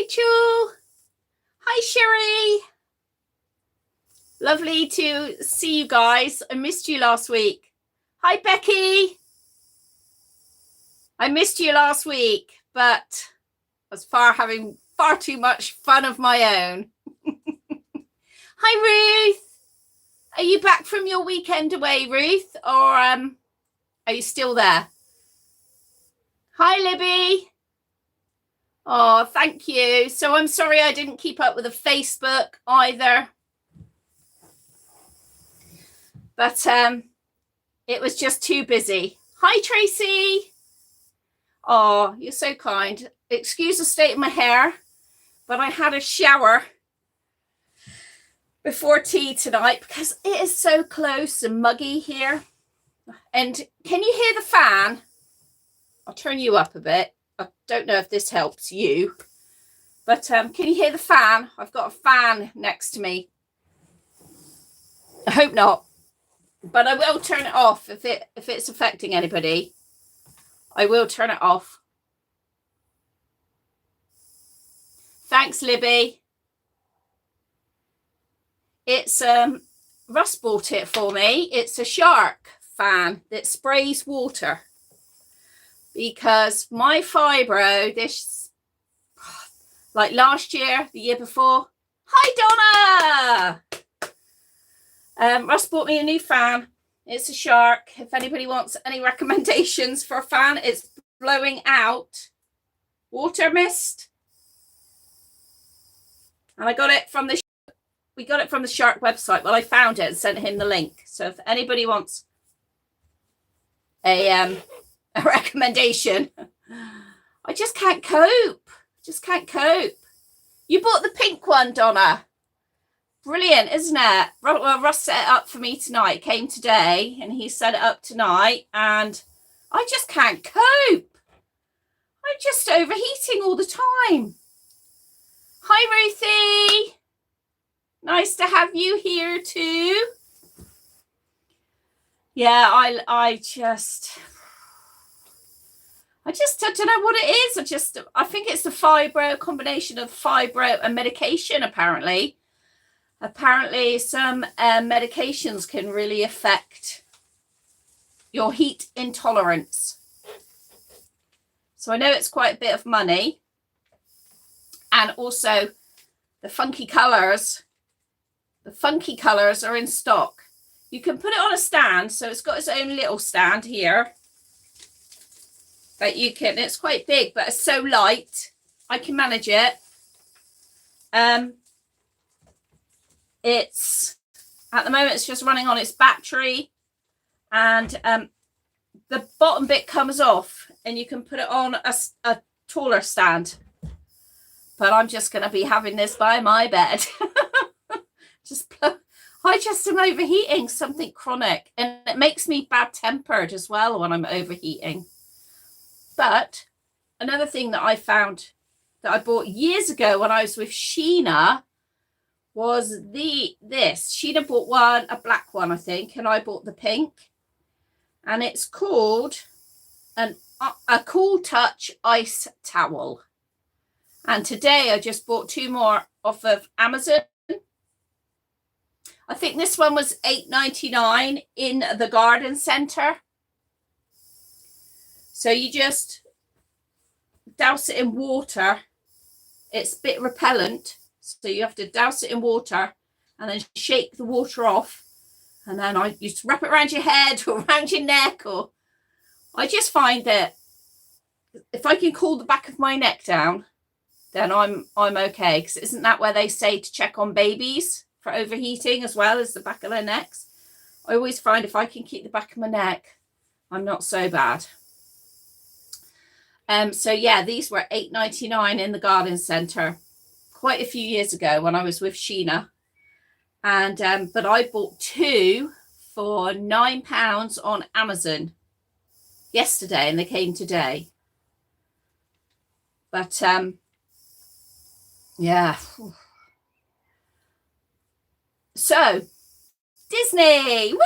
Rachel. Hi, Sherry. Lovely to see you guys. I missed you last week. Hi, Becky. I missed you last week, but I was having far too much fun of my own. Hi, Ruth. Are you back from your weekend away, Ruth? Or are you still there? Hi, Libby. Oh, thank you. So I'm sorry I didn't keep up with the Facebook either. But it was just too busy. Hi, Tracy. Oh, you're so kind. Excuse the state of my hair, but I had a shower before tea tonight because it is so close and muggy here. And can you hear the fan? I'll turn you up a bit. I don't know if this helps you, but can you hear the fan? I've got a fan next to me. I hope not, but I will turn it off if it's affecting anybody. I will turn it off. Thanks, Libby. It's Russ bought it for me. It's a Shark fan that sprays water. Because my fibro, this, like last year, the year before. Hi, Donna! Russ bought me a new fan. It's a Shark. If anybody wants any recommendations for a fan, it's blowing out water mist. And I got it from we got it from the Shark website. Well, I found it and sent him the link. So if anybody wants a recommendation, I just can't cope. You bought the pink one, Donna. Brilliant, isn't it? Well, Russ set it up for me tonight. Came today and he set it up tonight, and I just can't cope. I'm just overheating all the time. Hi, Ruthie. Nice to have you here too. Yeah, I just don't know what it is. I think it's the fibro, combination of fibro and medication, apparently. Apparently some medications can really affect your heat intolerance. So I know it's quite a bit of money. And also the funky colors are in stock. You can put it on a stand. So it's got its own little stand here. But you can, it's quite big, but it's so light. I can manage it. It's, at the moment, it's just running on its battery. And the bottom bit comes off and you can put it on a taller stand. But I'm just going to be having this by my bed. I just am overheating, something chronic. And it makes me bad-tempered as well when I'm overheating. But another thing that I found that I bought years ago when I was with Sheena was this. Sheena bought one, a black one, I think, and I bought the pink. And it's called a Cool Touch Ice Towel. And today I just bought two more off of Amazon. I think this one was $8.99 in the garden center. So you just douse it in water. It's a bit repellent. So you have to douse it in water and then shake the water off. And then you just wrap it around your head or around your neck. Or I just find that if I can cool the back of my neck down, then I'm okay. Because isn't that where they say to check on babies for overheating as well as the back of their necks? I always find if I can keep the back of my neck, I'm not so bad. So yeah, these were $8.99 in the garden center quite a few years ago when I was with Sheena. And but I bought two for £9 on Amazon yesterday, and they came today. But yeah. So Disney, woohoo!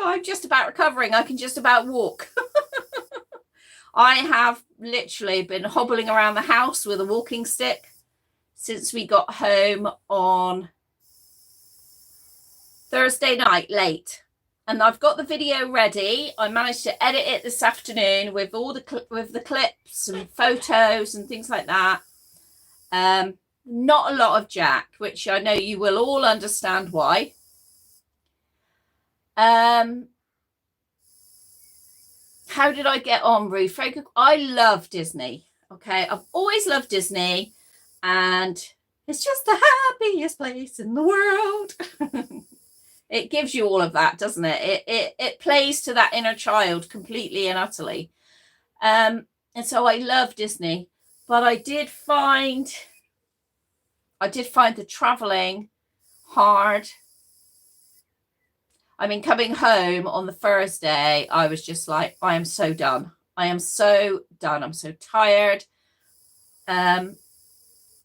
I'm just about recovering. I can just about walk. I have literally been hobbling around the house with a walking stick since we got home on Thursday night late. And I've got the video ready. I managed to edit it this afternoon with all the clips and photos and things like that. Not a lot of Jack, which I know you will all understand why. How did I get on, Ruth? I love Disney. Okay, I've always loved Disney, and it's just the happiest place in the world. It gives you all of that, doesn't it? It plays to that inner child completely and utterly. And so I love Disney, but I did find the traveling hard. I mean, coming home on the Thursday, I was just like, I am so done. I am so done. I'm so tired.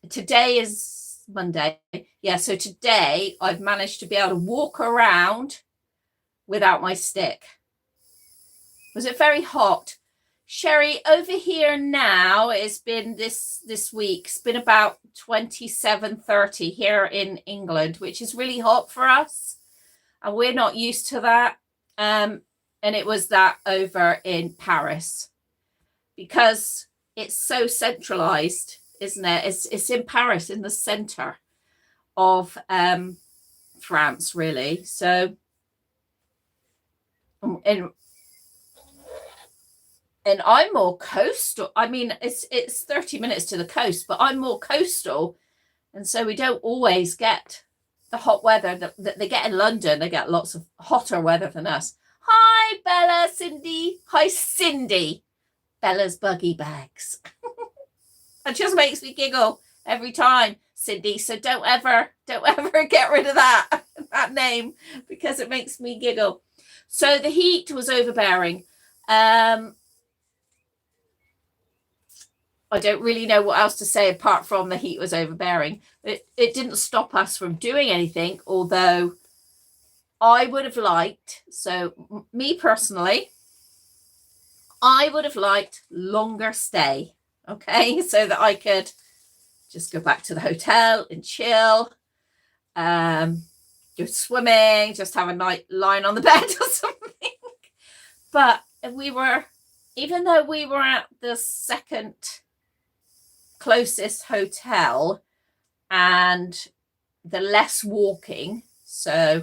Today is Monday. Yeah, so today I've managed to be able to walk around without my stick. Was it very hot? Sherry, over here now, it's been this week, it's been about 27-30 here in England, which is really hot for us. And we're not used to that. And it was that over in Paris because it's so centralized, isn't it? It's in Paris, in the center of France, really. So, and I'm more coastal. I mean, it's 30 minutes to the coast, but I'm more coastal. And so we don't always get the hot weather that they get in London. They get lots of hotter weather than us. Hi, Bella, Cindy. Hi, Cindy. Bella's buggy bags. It just makes me giggle every time, Cindy. So don't ever get rid of that name because it makes me giggle. So the heat was overbearing. I don't really know what else to say apart from the heat was overbearing. It didn't stop us from doing anything, although I would have liked, so me personally, I would have liked longer stay, okay, so that I could just go back to the hotel and chill, go swimming, just have a night lying on the bed or something. But even though we were at the second closest hotel and the less walking, so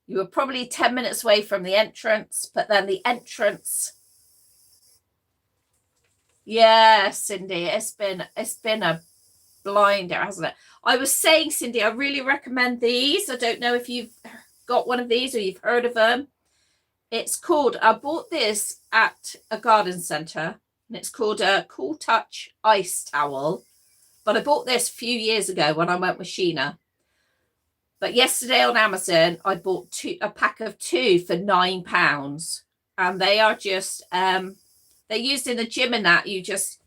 you were probably 10 minutes away from the entrance, but then the entrance, yeah, Cindy, it's been a blinder, hasn't it? I was saying, Cindy, I really recommend these. I don't know if you've got one of these or you've heard of them. It's called, I bought this at a garden centre, and it's called a Cool Touch Ice Towel. But I bought this a few years ago when I went with Sheena. But yesterday on Amazon, I bought a pack of 2 for £9. And they are just, they're used in the gym and that. You just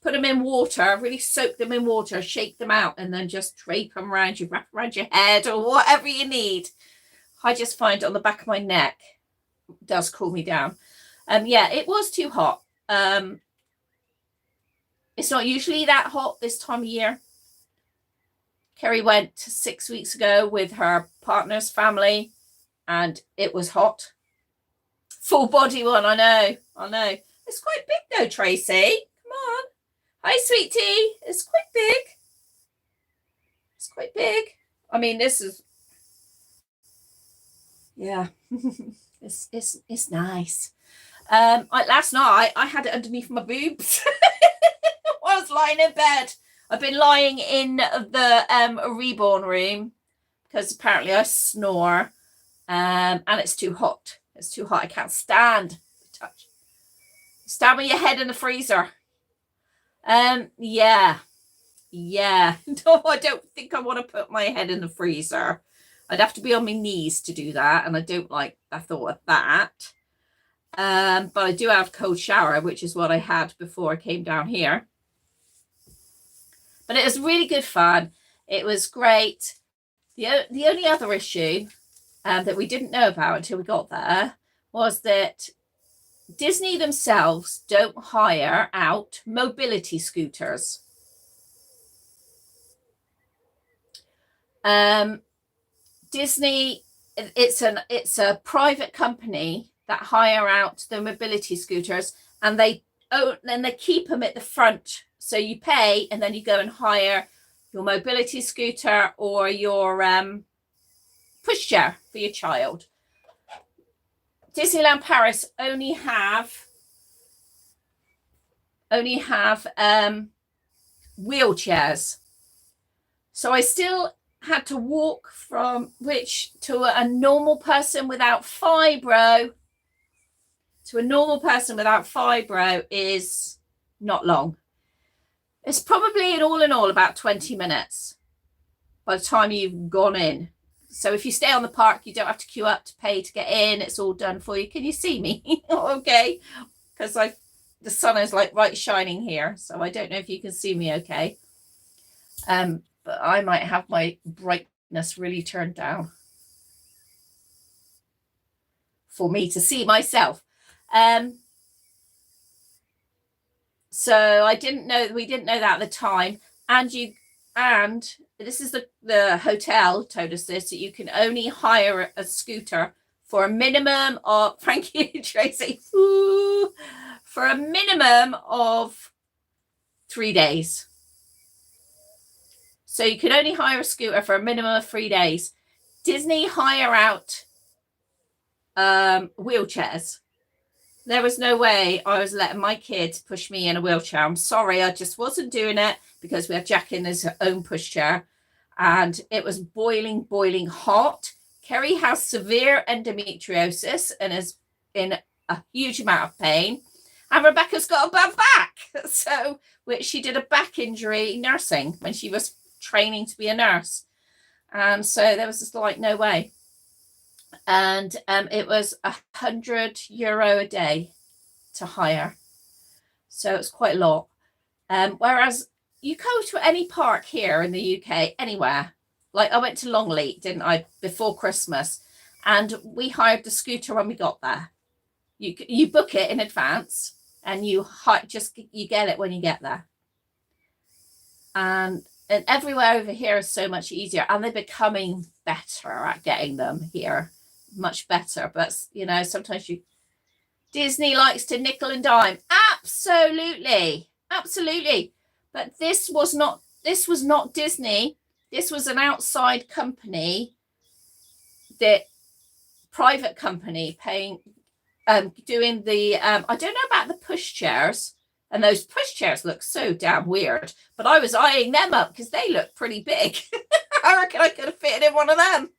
put them in water, really soak them in water, shake them out, and then just drape them around you, wrap around your head or whatever you need. I just find on the back of my neck does cool me down. Yeah, it was too hot. It's not usually that hot this time of year. Kerry went 6 weeks ago with her partner's family and it was hot. Full body one, I know. It's quite big though, Tracy. Come on. Hi, sweetie. It's quite big. I mean, this is, yeah, it's nice. Last night I had it underneath my boobs. I was lying in bed. I've been lying in the reborn room because apparently I snore, and it's too hot. It's too hot. I can't stand the touch. Stand with your head in the freezer. Yeah. No, I don't think I want to put my head in the freezer. I'd have to be on my knees to do that, and I don't like the thought of that. But I do have a cold shower, which is what I had before I came down here. But it was really good fun. It was great. The only other issue that we didn't know about until we got there was that Disney themselves don't hire out mobility scooters. Disney, it's a private company that hire out the mobility scooters, and they keep them at the front. So you pay, and then you go and hire your mobility scooter or your pushchair for your child. Disneyland Paris only have wheelchairs. So I still had to walk from which to a normal person without fibro is not long. It's probably in all about 20 minutes by the time you've gone in. So if you stay on the park, you don't have to queue up to pay to get in. It's all done for you. Can you see me? Okay, because the sun is like right shining here, so I don't know if you can see me okay. But I might have my brightness really turned down for me to see myself. So we didn't know that at the time. And this is the hotel told us this, that you can only hire a scooter for a minimum of, Frankie and Tracy, for a minimum of 3 days. So you can only hire a scooter for a minimum of 3 days. Disney hire out wheelchairs. There was no way I was letting my kids push me in a wheelchair. I'm sorry, I just wasn't doing it, because we had Jack in his own pushchair and it was boiling hot. Kerry has severe endometriosis and is in a huge amount of pain. And Rebecca's got a bad back. So she did a back injury nursing when she was training to be a nurse. And so there was just like no way. And it was €100 a day to hire. So it's quite a lot. Whereas you go to any park here in the UK, anywhere. Like I went to Longleat, didn't I, before Christmas, and we hired the scooter when we got there. You book it in advance, and you get it when you get there. And everywhere over here is so much easier, and they're becoming better at getting them here, much better. But sometimes Disney likes to nickel and dime. Absolutely. But this was not Disney. This was an outside company, that private company paying, doing the, I don't know about the pushchairs, and those pushchairs look so damn weird, but I was eyeing them up because they look pretty big. I reckon I could have fitted in one of them.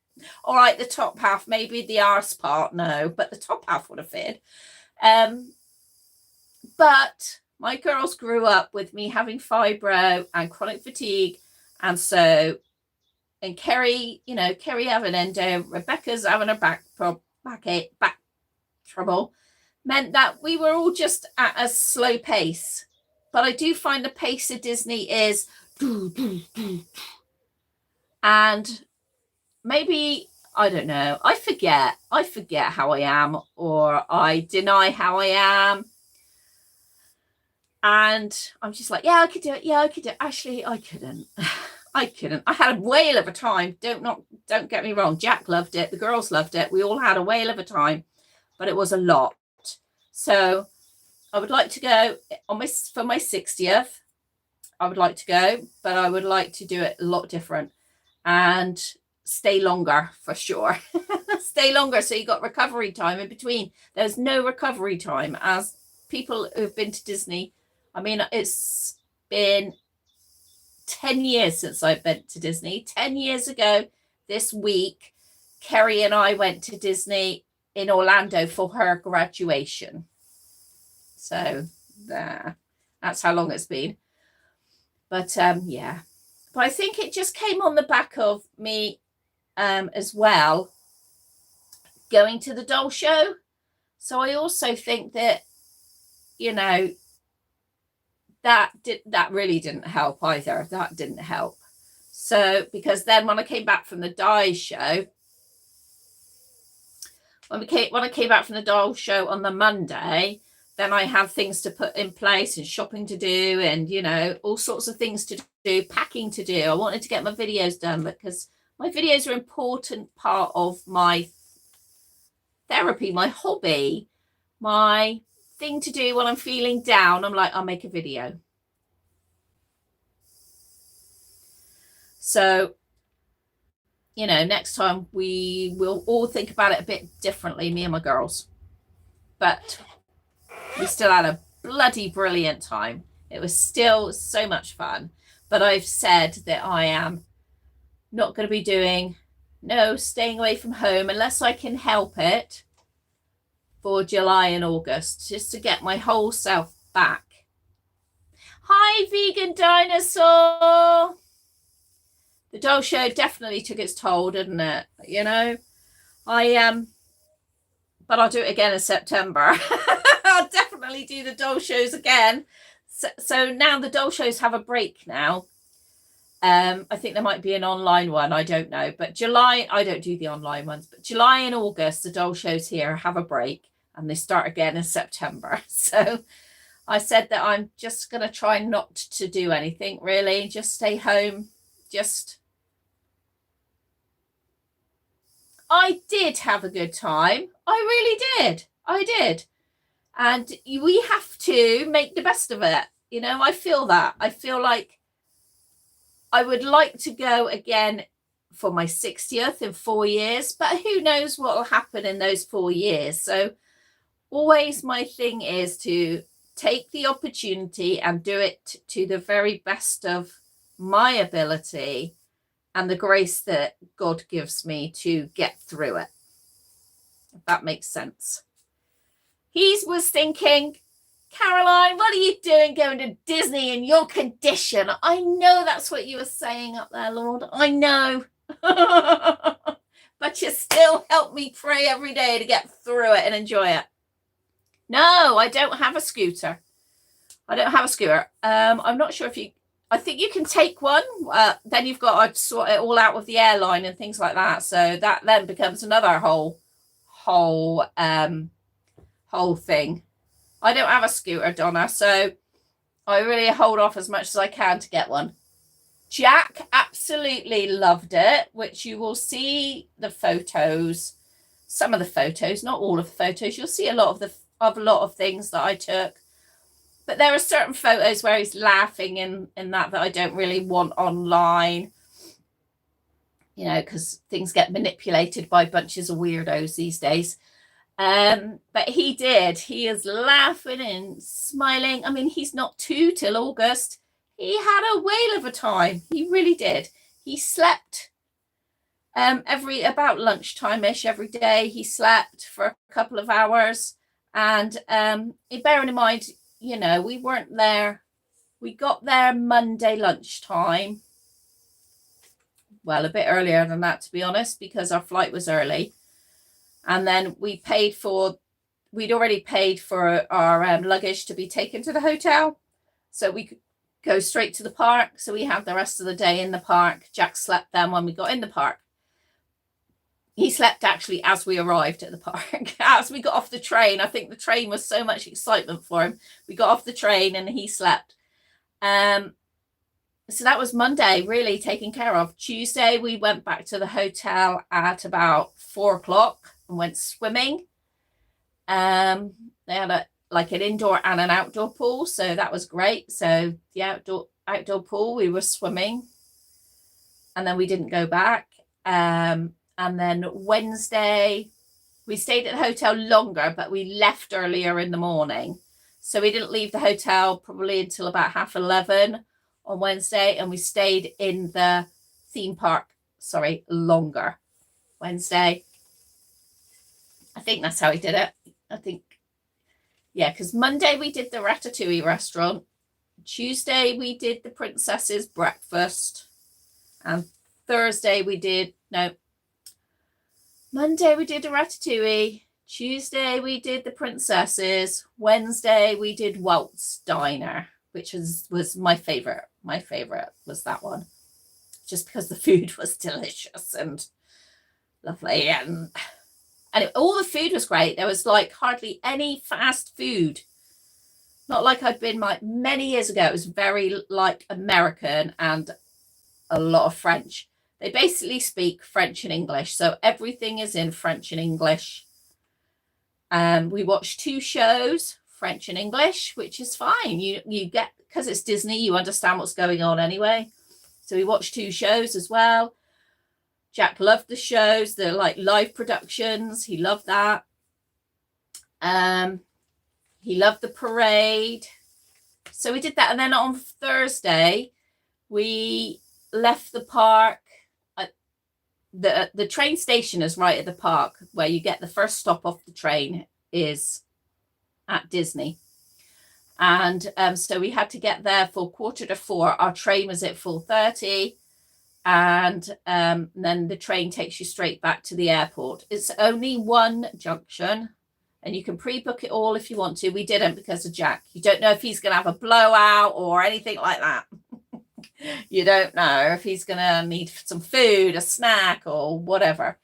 All right, the top half, maybe the arse part, no, but the top half would have fitted. But my girls grew up with me having fibro and chronic fatigue, and Kerry having endo, Rebecca's having a back trouble, meant that we were all just at a slow pace. But I do find the pace of Disney is, and maybe, I don't know, I forget how I am, or I deny how I am. And I'm just like, yeah, I could do it. Actually, I couldn't. I had a whale of a time. Don't get me wrong. Jack loved it. The girls loved it. We all had a whale of a time, but it was a lot. So I would like to go for my 60th. I would like to go, but I would like to do it a lot different and stay longer for sure. Stay longer, so you got recovery time in between. There's no recovery time. As people who've been to Disney, I mean, it's been 10 years since I've been to Disney. 10 years ago this week, Kerry and I went to Disney in Orlando for her graduation. So that's how long it's been. But yeah, but I think it just came on the back of me as well, going to the doll show. So I also think that, that really didn't help either. That didn't help. So, because then when I came back from the Dye show, when I came back from the doll show on the Monday, then I had things to put in place and shopping to do and, you know, all sorts of things to do, packing to do. I wanted to get my videos done because my videos are an important part of my therapy, my hobby, my thing to do when I'm feeling down. I'm like, I'll make a video. So, you know, next time we will all think about it a bit differently, me and my girls. But we still had a bloody brilliant time. It was still so much fun. But I've said that I am not going to be doing staying away from home unless I can help it for July and August, just to get my whole self back. Hi, vegan dinosaur. The doll show definitely took its toll, didn't it? You know, but I'll do it again in September. I'll definitely do the doll shows again. So now the doll shows have a break now. I think there might be an online one. I don't know. But July, I don't do the online ones. But July and August, the doll shows here have a break. And they start again in September. So I said that I'm just going to try not to do anything, really. Just stay home. I did have a good time. I really did. I did. And we have to make the best of it. You know, I feel that. I feel like I would like to go again for my 60th in 4 years, but who knows what will happen in those 4 years. So always my thing is to take the opportunity and do it to the very best of my ability and the grace that God gives me to get through it. If that makes sense. He was thinking, Caroline, what are you doing going to Disney in your condition? I know that's what you were saying up there, Lord. I know. But you still help me pray every day to get through it and enjoy it. No, I don't have a scooter. I'm not sure if I think you can take one. Then you've got to sort it all out with the airline and things like that. So that then becomes another whole thing. I don't have a scooter, Donna, so I really hold off as much as I can to get one. Jack absolutely loved it, which you will see the photos, some of the photos, not all of the photos. You'll see a lot of things that I took. But there are certain photos where he's laughing in that I don't really want online, you know, because things get manipulated by bunches of weirdos these days. But he is laughing and smiling. I mean, he's not 2 till August. He had a whale of a time. He really did. He slept about lunchtime-ish every day. He slept for a couple of hours. And bearing in mind, you know, we weren't there. We got there Monday lunchtime. Well, a bit earlier than that, to be honest, because our flight was early. And then we'd already paid for our luggage to be taken to the hotel. So we could go straight to the park. So we had the rest of the day in the park. Jack slept then when we got in the park. He slept actually as we arrived at the park. As we got off the train, I think the train was so much excitement for him. We got off the train and he slept. So that was Monday, really taken care of. Tuesday, we went back to the hotel at about 4:00 and went swimming. They had an indoor and an outdoor pool, so that was great. So the outdoor pool, we were swimming, and then we didn't go back. And then Wednesday, we stayed at the hotel longer, but we left earlier in the morning. So we didn't leave the hotel probably until about 11:30 on Wednesday. And we stayed in the theme park, longer Wednesday. I think that's how he did it. Because Monday we did the Ratatouille restaurant. Tuesday we did the princess's breakfast. And Thursday Monday we did the Ratatouille. Tuesday we did the princesses. Wednesday we did Walt's Diner, which was my favorite. My favorite was that one, just because the food was delicious and lovely. And And all the food was great. There was like hardly any fast food. Not like I'd been like many years ago. It was very like American and a lot of French. They basically speak French and English. So everything is in French and English. We watched 2 shows, French and English, which is fine. You get, because it's Disney, you understand what's going on anyway. So we watched 2 shows as well. Jack loved the shows, the like live productions. He loved that. He loved the parade. So we did that. And then on Thursday, we left the park. The train station is right at the park, where you get the first stop off the train is at Disney. And so we had to get there for 3:45. Our train was at 4:30. And then the train takes you straight back to the airport. It's only 1 junction, and you can pre-book it all if you want to. We didn't because of Jack. You don't know if he's going to have a blowout or anything like that. You don't know if he's going to need some food, a snack, or whatever.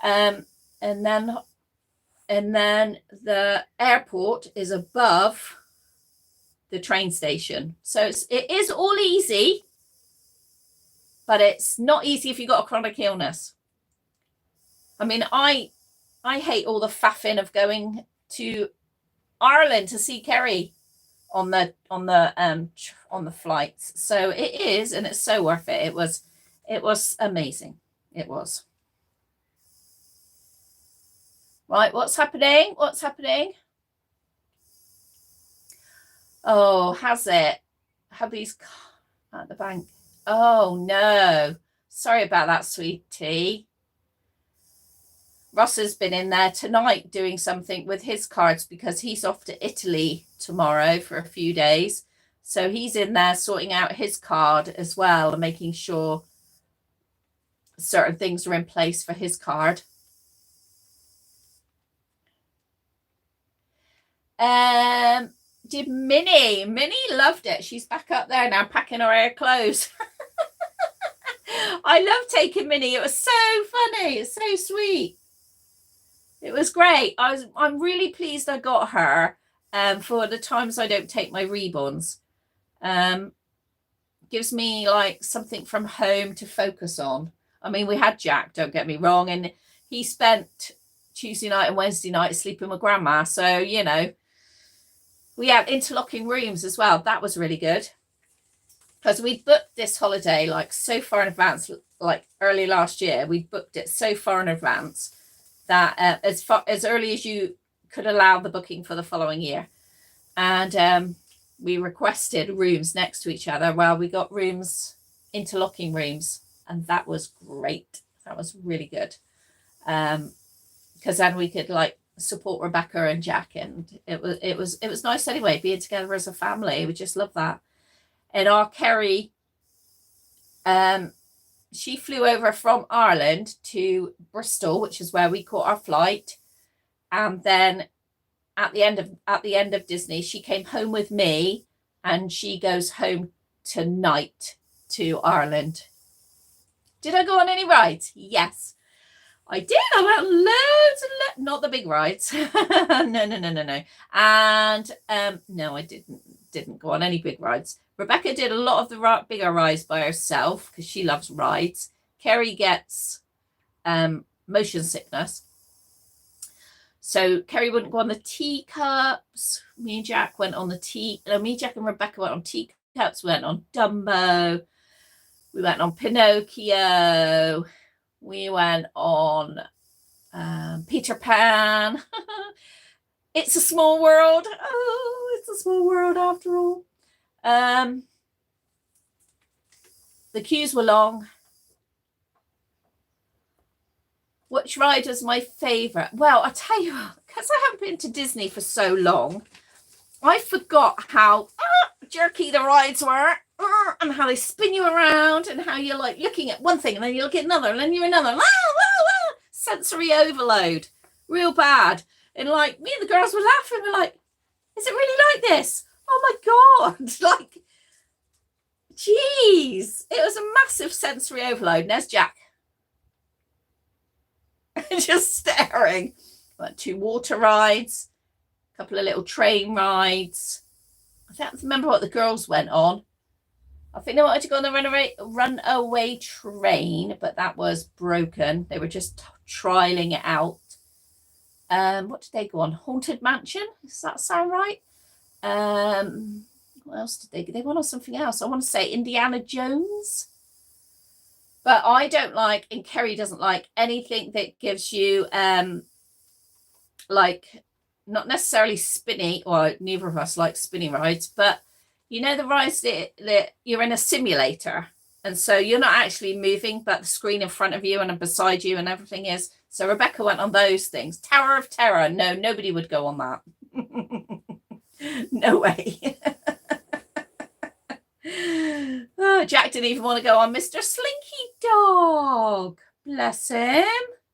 And then the airport is above the train station. So it is all easy, but it's not easy if you've got a chronic illness. I mean, I hate all the faffing of going to Ireland to see Kerry on the flights. So it is, and it's so worth it. It was amazing. It was. Right, what's happening? What's happening? Oh, has it? Hubby's at the bank. Oh no, sorry about that, sweetie. Ross has been in there tonight doing something with his cards because he's off to Italy tomorrow for a few days. So he's in there sorting out his card as well and making sure certain things are in place for his card. Did Minnie loved it. She's back up there now packing her hair clothes. I love taking Minnie. It was so funny. It's so sweet. It was great. I'm really pleased I got her for the times I don't take my reborns. Gives me like something from home to focus on. I mean, we had Jack, don't get me wrong, and he spent Tuesday night and Wednesday night sleeping with grandma. So, you know, we had interlocking rooms as well. That was really good. Because we booked this holiday like so far in advance, like early last year. We booked it so far in advance that as early as you could allow the booking for the following year. And we requested rooms next to each other. Well, we got rooms, interlocking rooms, and that was great. That was really good. Because then we could like support Rebecca and Jack, and it was nice anyway, being together as a family. We just love that. And our Kerry, she flew over from Ireland to Bristol, which is where we caught our flight. And then at the end of Disney, she came home with me, and she goes home tonight to Ireland. Did I go on any rides? Yes, I did. I went on loads and not the big rides. No. And no, I didn't go on any big rides. Rebecca did a lot of the bigger rides by herself because she loves rides. Kerry gets motion sickness. So Kerry wouldn't go on the teacups. Me and Jack went on me, Jack and Rebecca went on teacups. We went on Dumbo. We went on Pinocchio. We went on Peter Pan. It's a small world. Oh, it's a small world after all. The queues were long. Which ride was my favorite? Well, I tell you what, because I haven't been to Disney for so long, I forgot how jerky the rides were, and how they spin you around, and how you're like looking at one thing and then you look at another and then you're another. Sensory overload, real bad. And like me and the girls were laughing. We're like, is it really like this? Oh my God. Like, geez, it was a massive sensory overload. And there's Jack. just staring. Went 2 water rides, a couple of little train rides. I can't remember what the girls went on. I think they wanted to go on the runaway train, but that was broken. They were just trialing it out. What did they go on? Haunted Mansion? Does that sound right? What else did they went on? Something else. I want to say Indiana Jones. But I don't like, and Kerry doesn't like, anything that gives you like, not necessarily spinny, or neither of us like spinny rides, but you know, the rides that you're in a simulator, and so you're not actually moving, but the screen in front of you and beside you and everything is. So Rebecca went on those things. Tower of Terror, no, nobody would go on that. No way. Oh, Jack didn't even want to go on Mr. Slinky Dog. Bless him.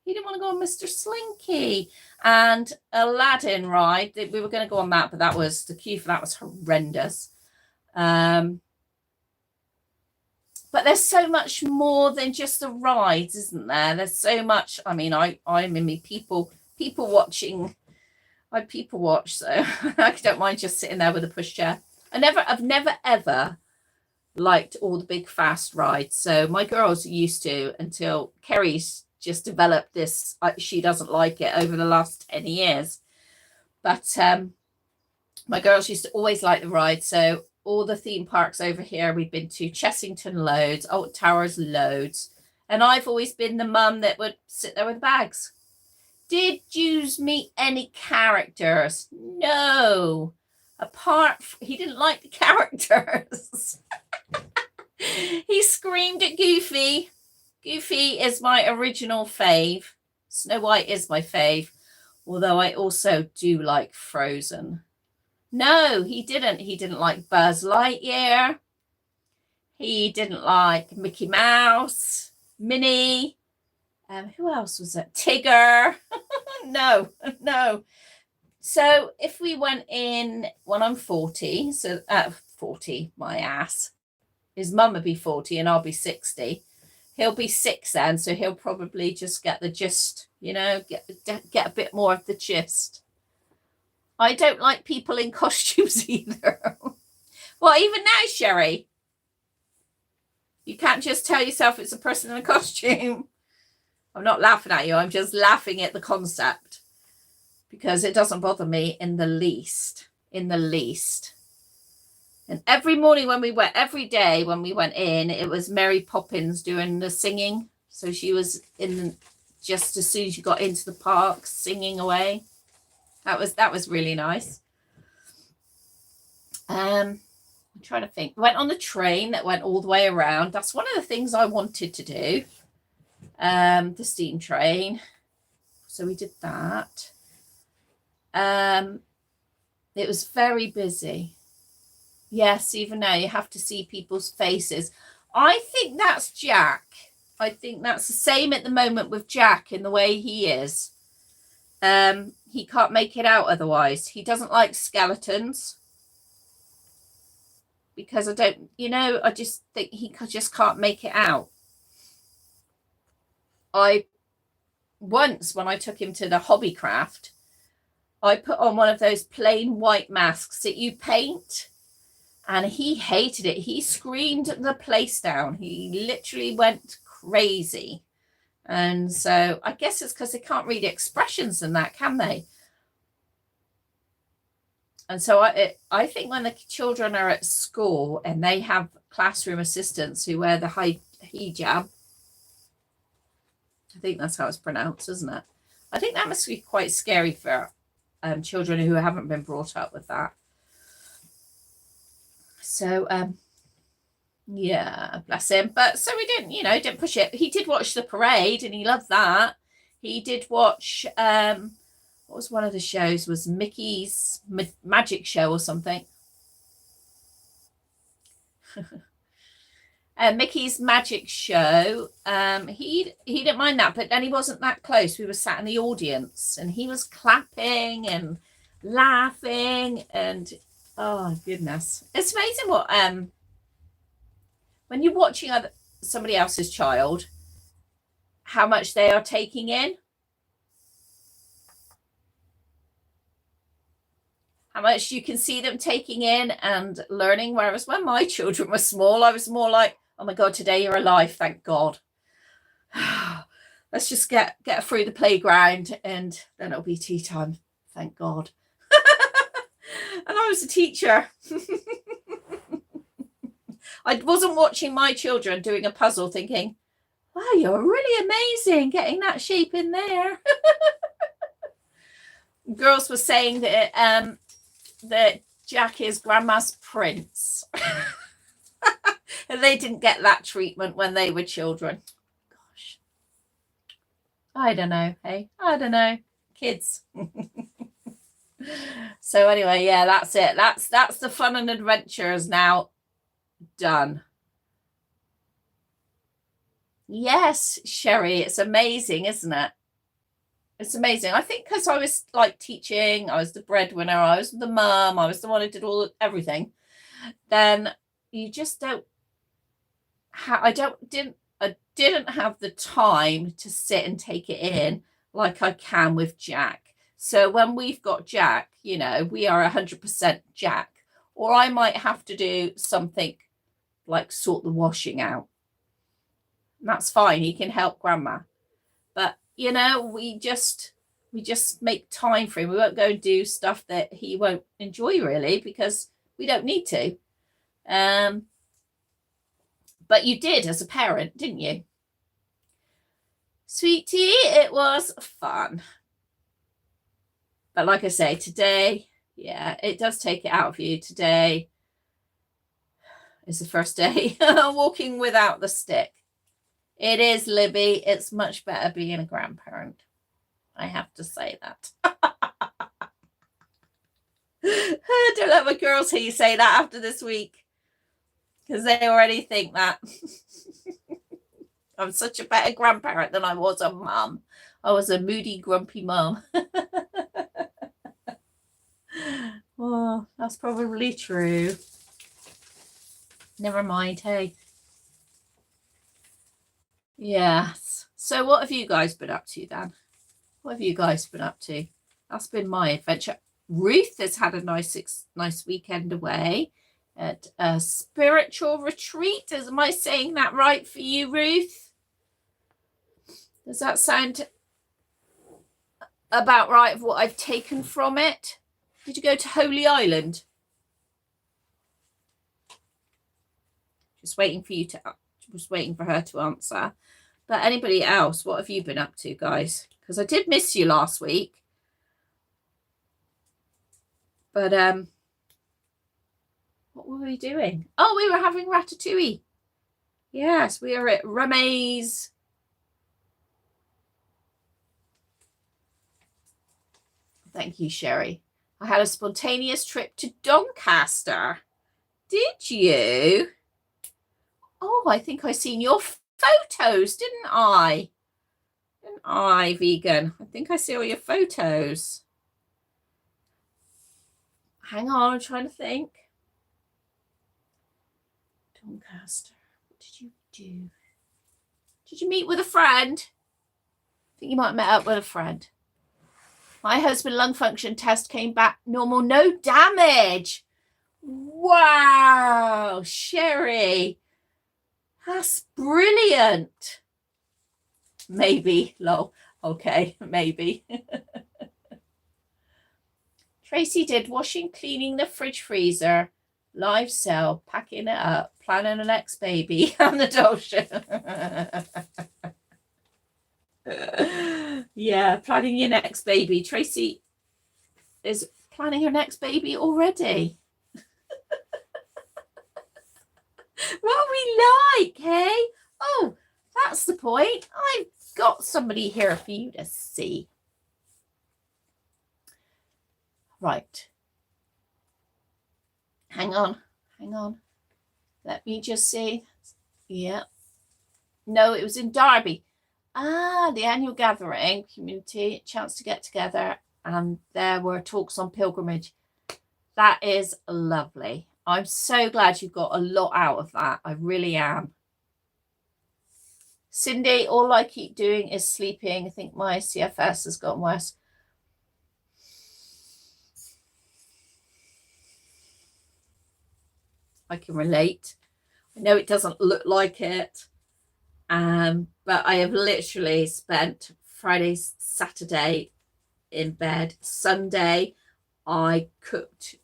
He didn't want to go on Mr. Slinky. And Aladdin ride, we were going to go on that, but that was, the queue for that was horrendous. But there's so much more than just the rides, isn't there? There's so much. I mean, I'm in me people watching. I people watch, so I don't mind just sitting there with a pushchair. I've never ever liked all the big fast rides. So my girls used to, until Kerry's just developed this. She doesn't like it over the last 10 years. But my girls used to always like the ride. So all the theme parks over here we've been to, Chessington loads, Old Towers loads, and I've always been the mum that would sit there with bags. Did you meet any characters? No, he didn't like the characters. He screamed at Goofy. Goofy is my original fave. Snow White is my fave, although I also do like Frozen. No, he didn't. He didn't like Buzz Lightyear. He didn't like Mickey Mouse, Minnie. Who else was it? Tigger. No. So if we went in when I'm 40, so 40, my ass. His mum would be 40 and I'll be 60. He'll be 6 then, so he'll probably just get the gist, get a bit more of the gist. I don't like people in costumes either. Well, even now, Sherry, you can't just tell yourself it's a person in a costume. I'm not laughing at you. I'm just laughing at the concept because it doesn't bother me in the least. In the least. And every morning every day when we went in, it was Mary Poppins doing the singing. So she was just as soon as you got into the park, singing away. That was really nice. I'm trying to think. Went on the train that went all the way around. That's one of the things I wanted to do. The steam train. So we did that. It was very busy. Yes, even now you have to see people's faces. I think that's Jack. I think that's the same at the moment with Jack in the way he is. He can't make it out otherwise. He doesn't like skeletons. Because I just think he just can't make it out. Once when I took him to the Hobbycraft, I put on one of those plain white masks that you paint. And he hated it. He screamed the place down. He literally went crazy. And so I guess it's because they can't read expressions and that, can they? And so I think when the children are at school and they have classroom assistants who wear the hijab, I think that's how it's pronounced, isn't it? I think that must be quite scary for children who haven't been brought up with that. So, yeah, bless him. But so we didn't push it. He did watch the parade and he loved that. He did watch, what was one of the shows? Was Mickey's Magic Show or something. Mickey's Magic Show. He didn't mind that, but then he wasn't that close. We were sat in the audience and he was clapping and laughing and oh goodness, it's amazing what when you're watching somebody else's child, how much they are taking in. how much you can see them taking in and learning. Whereas when my children were small, I was more like, oh my God, today you're alive, thank God. Let's just get through the playground and then it'll be tea time, thank God. And I was a teacher. I wasn't watching my children doing a puzzle thinking, wow, you're really amazing getting that shape in there. Girls were saying that that Jack is grandma's prince. And they didn't get that treatment when they were children. Gosh. I don't know, hey? I don't know. Kids. So anyway, yeah, that's it. That's the fun and adventures now done. Yes, Sherry, it's amazing, isn't it? It's amazing. I think because I was like teaching, I was the breadwinner, I was the mum, I was the one who did everything. Then you just don't. I didn't have the time to sit and take it in like I can with Jack. So when we've got Jack, you know, we are 100% Jack. Or I might have to do something like sort the washing out. And that's fine. He can help grandma. But, you know, we just make time for him. We won't go and do stuff that he won't enjoy really because we don't need to. But you did as a parent, didn't you? Sweetie, it was fun. But like I say, today, yeah, it does take it out of you. Today is the first day walking without the stick. It is, Libby. It's much better being a grandparent. I have to say that. Don't let my girls hear you say that after this week. Because they already think that. I'm such a better grandparent than I was a mum. I was a moody, grumpy mum. Well, that's probably true. Never mind, hey. Yes. So what have you guys been up to then? What have you guys been up to? That's been my adventure. Ruth has had a nice weekend away at a spiritual retreat. Am I saying that right for you, Ruth? Does that sound about right of what I've taken from it? Did you go to Holy Island? Just waiting for her to answer. But anybody else, what have you been up to, guys? Because I did miss you last week. But what were we doing? Oh, we were having ratatouille. Yes, we are at Remy's. Thank you, Sherry. I had a spontaneous trip to Doncaster. Did you? Oh, I think I seen your photos, didn't I? Didn't I, vegan? I think I see all your photos. Hang on, I'm trying to think. Doncaster, what did you do? Did you meet with a friend? I think you might have met up with a friend. My husband's lung function test came back normal, no damage. Wow, Sherry. That's brilliant. Maybe, lol. Okay, maybe. Tracy did washing, cleaning the fridge freezer, live cell, packing it up, planning the next baby, and the dog show. Yeah, planning your next baby. Tracy is planning her next baby already. What we like, hey? Oh, that's the point. I've got somebody here for you to see. Right. Hang on. Let me just see. Yeah. No, it was in Derby. Ah, the annual gathering, community, chance to get together, and there were talks on pilgrimage. That is lovely. I'm so glad you got a lot out of that. I really am. Cindy, all I keep doing is sleeping. I think my CFS has gotten worse. I can relate. I know it doesn't look like it, but I have literally spent Friday, Saturday in bed. Sunday, I cooked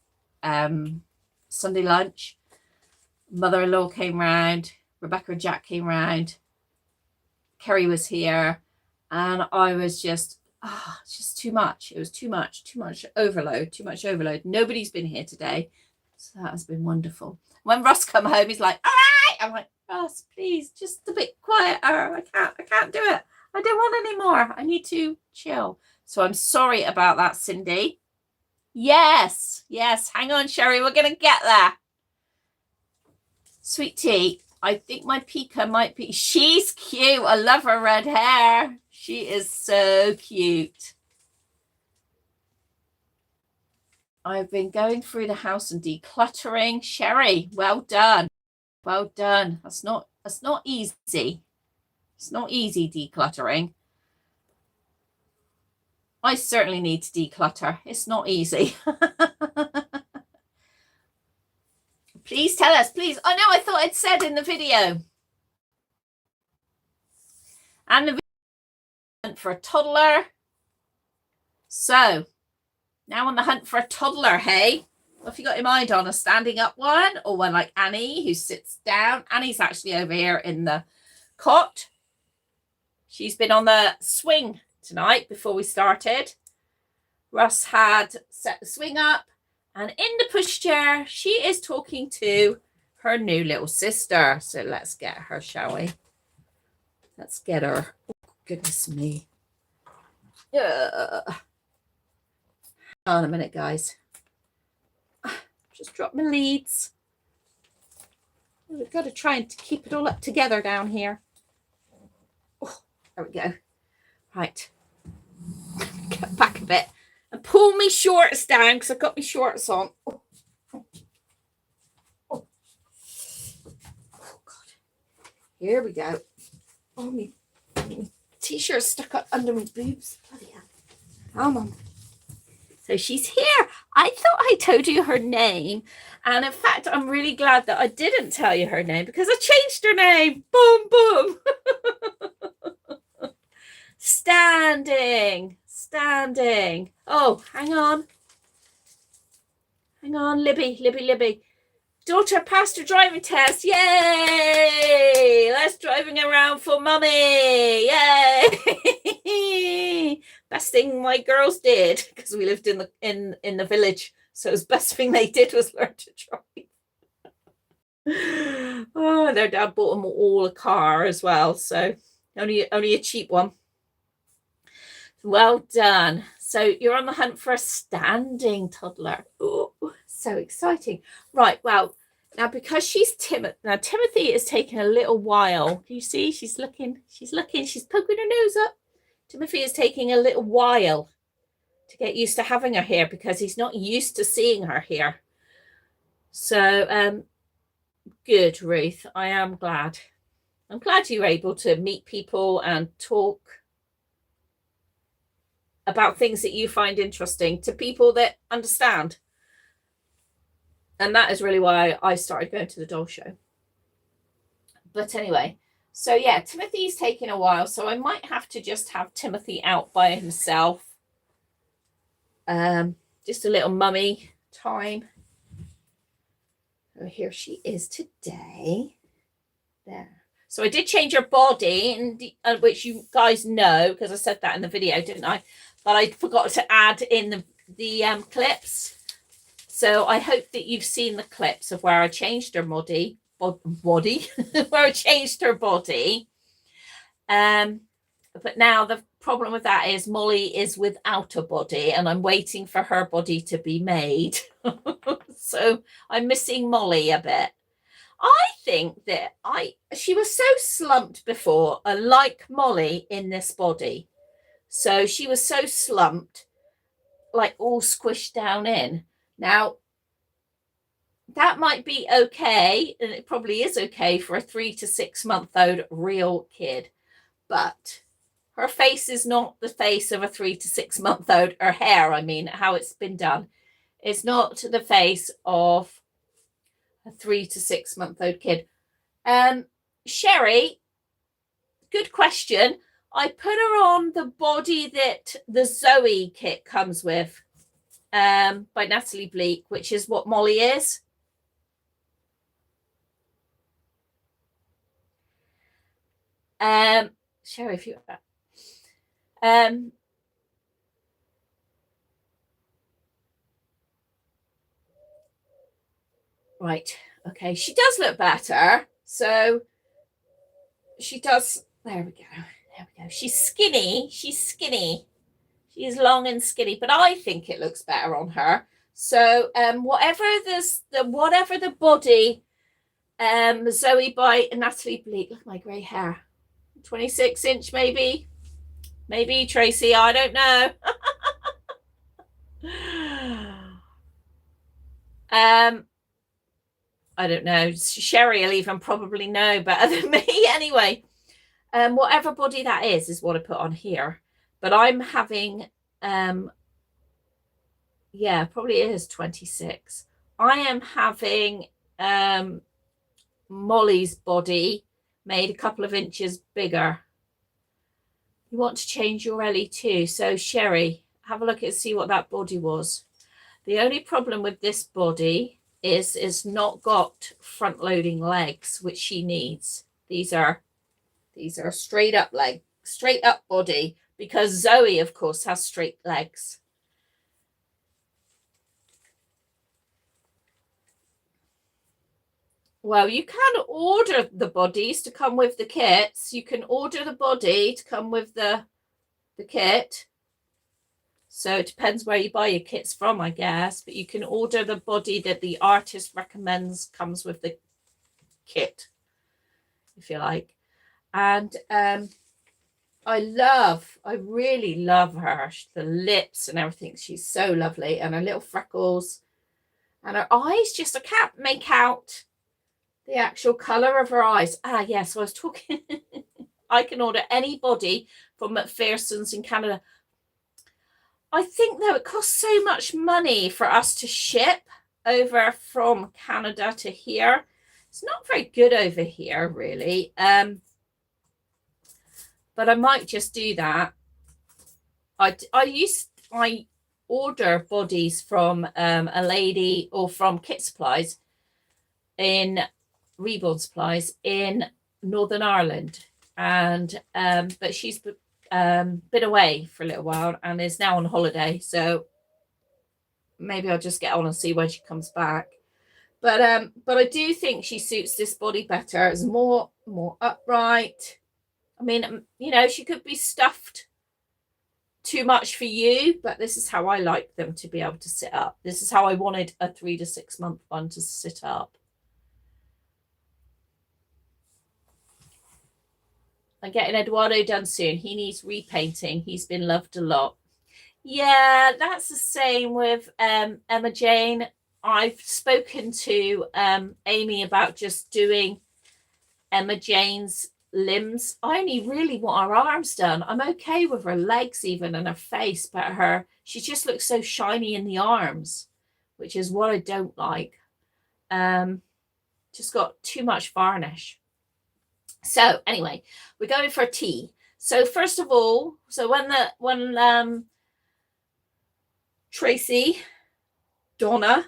Sunday lunch. Mother-in-law came round. Rebecca and Jack came round. Kerry was here, and I was just, it's just too much. It was too much overload. Nobody's been here today, so that has been wonderful. When Russ come home, he's like, all right. I'm like, Russ, please, just a bit quieter. I can't do it. I don't want any more. I need to chill. So I'm sorry about that, Cindy. Yes. Hang on, Sherry. We're going to get there. Sweet tea. I think my Pika might be. She's cute. I love her red hair. She is so cute. I've been going through the house and decluttering. Sherry, well done. Well done. That's not easy. It's not easy decluttering. I certainly need to declutter. It's not easy. Please tell us, please. Oh no, I thought I'd said in the video. And the hunt for a toddler. So now on the hunt for a toddler, hey? What have you got in mind, on a standing up one, or one like Annie who sits down? Annie's actually over here in the cot. She's been on the swing tonight before we started. Russ had set the swing up, and in the pushchair, she is talking to her new little sister. So let's get her, shall we? Let's get her. Oh, goodness me. Hang on a minute, guys. Just drop my leads. We've got to try and keep it all up together down here. Oh, there we go. Right. Get back a bit and pull me shorts down because I've got my shorts on. Oh, God. Here we go. Oh, my t-shirt stuck up under my boobs. Bloody hell. Come on. So she's here. I thought I told you her name. And in fact, I'm really glad that I didn't tell you her name because I changed her name. Boom, boom. Standing. Oh, hang on, Libby. Daughter passed her driving test. Yay! Let's driving around for mummy. Yay! Best thing my girls did, because we lived in the village. So the best thing they did was learn to drive. Oh, their dad bought them all a car as well. So only a cheap one. Well done. So you're on the hunt for a standing toddler. Oh, so exciting. Right. Well, now because she's timid. Now Timothy is taking a little while. Can you see? She's looking. She's poking her nose up. Timothy is taking a little while to get used to having her here because he's not used to seeing her here. So, good, Ruth. I am glad. I'm glad you were able to meet people and talk about things that you find interesting to people that understand. And that is really why I started going to the doll show. But anyway, so yeah, Timothy's taking a while, so I might have to just have Timothy out by himself. Just a little mummy time. Oh, here she is today. There. So I did change her body, which you guys know, because I said that in the video, didn't I? But I forgot to add in the clips. So I hope that you've seen the clips of where I changed her body, where I changed her body. But now the problem with that is Molly is without a body, and I'm waiting for her body to be made. So I'm missing Molly a bit. I think that she was so slumped before, like Molly in this body. So she was so slumped, like all squished down in. Now, that might be okay, and it probably is okay for a 3 to 6 month old real kid. But her face is not the face of a 3 to 6 month old. Her hair, I mean, how it's been done. It's not the face of a a 3 to 6 month old kid. Sherry, good question. I put her on the body that the Zoe kit comes with, by Natalie Bleak, which is what Molly is. Sherry, if you right, okay, she does look better. So she does. There we go. There we go. She's skinny. She's skinny. She's long and skinny, but I think it looks better on her. So whatever the body, Zoe by Natalie Bleak. Look at my grey hair. 26-inch maybe. Maybe Tracy. I don't know. I don't know. Sherry will even probably know better than me. Anyway, whatever body that is what I put on here. But I'm having, yeah, probably it is 26. I am having Molly's body made a couple of inches bigger. You want to change your Ellie too. So Sherry, have a look and see what that body was. The only problem with this body is it's not got front loading legs, which she needs. These are straight up leg, straight up body, because Zoe, of course, has straight legs. Well, you can order the bodies to come with the kits. You can order the body to come with the kit. So it depends where you buy your kits from, I guess. But you can order the body that the artist recommends comes with the kit, if you like. And I really love her. The lips and everything. She's so lovely. And her little freckles. And her eyes, just I can't make out the actual colour of her eyes. Ah, yes, I was talking. I can order any body from McPherson's in Canada. I think, though, it costs so much money for us to ship over from Canada to here. It's not very good over here, really. But I might just do that. I order bodies from a lady or from Kit Supplies in Reborn Supplies in Northern Ireland, and but she's been away for a little while and is now on holiday, so maybe I'll just get on and see when she comes back. But I do think she suits this body better. It's more upright. I mean, you know, she could be stuffed too much for you, but this is how I like them to be able to sit up. This is how I wanted a 3 to 6 month one to sit up. I'm getting Eduardo done soon. He needs repainting. He's been loved a lot. Yeah, that's the same with Emma Jane. I've spoken to Amy about just doing Emma Jane's limbs. I only really want her arms done. I'm okay with her legs even and her face, but she just looks so shiny in the arms, which is what I don't like. Just got too much varnish. So anyway, we're going for tea. So first of all, so when Tracy, Donna,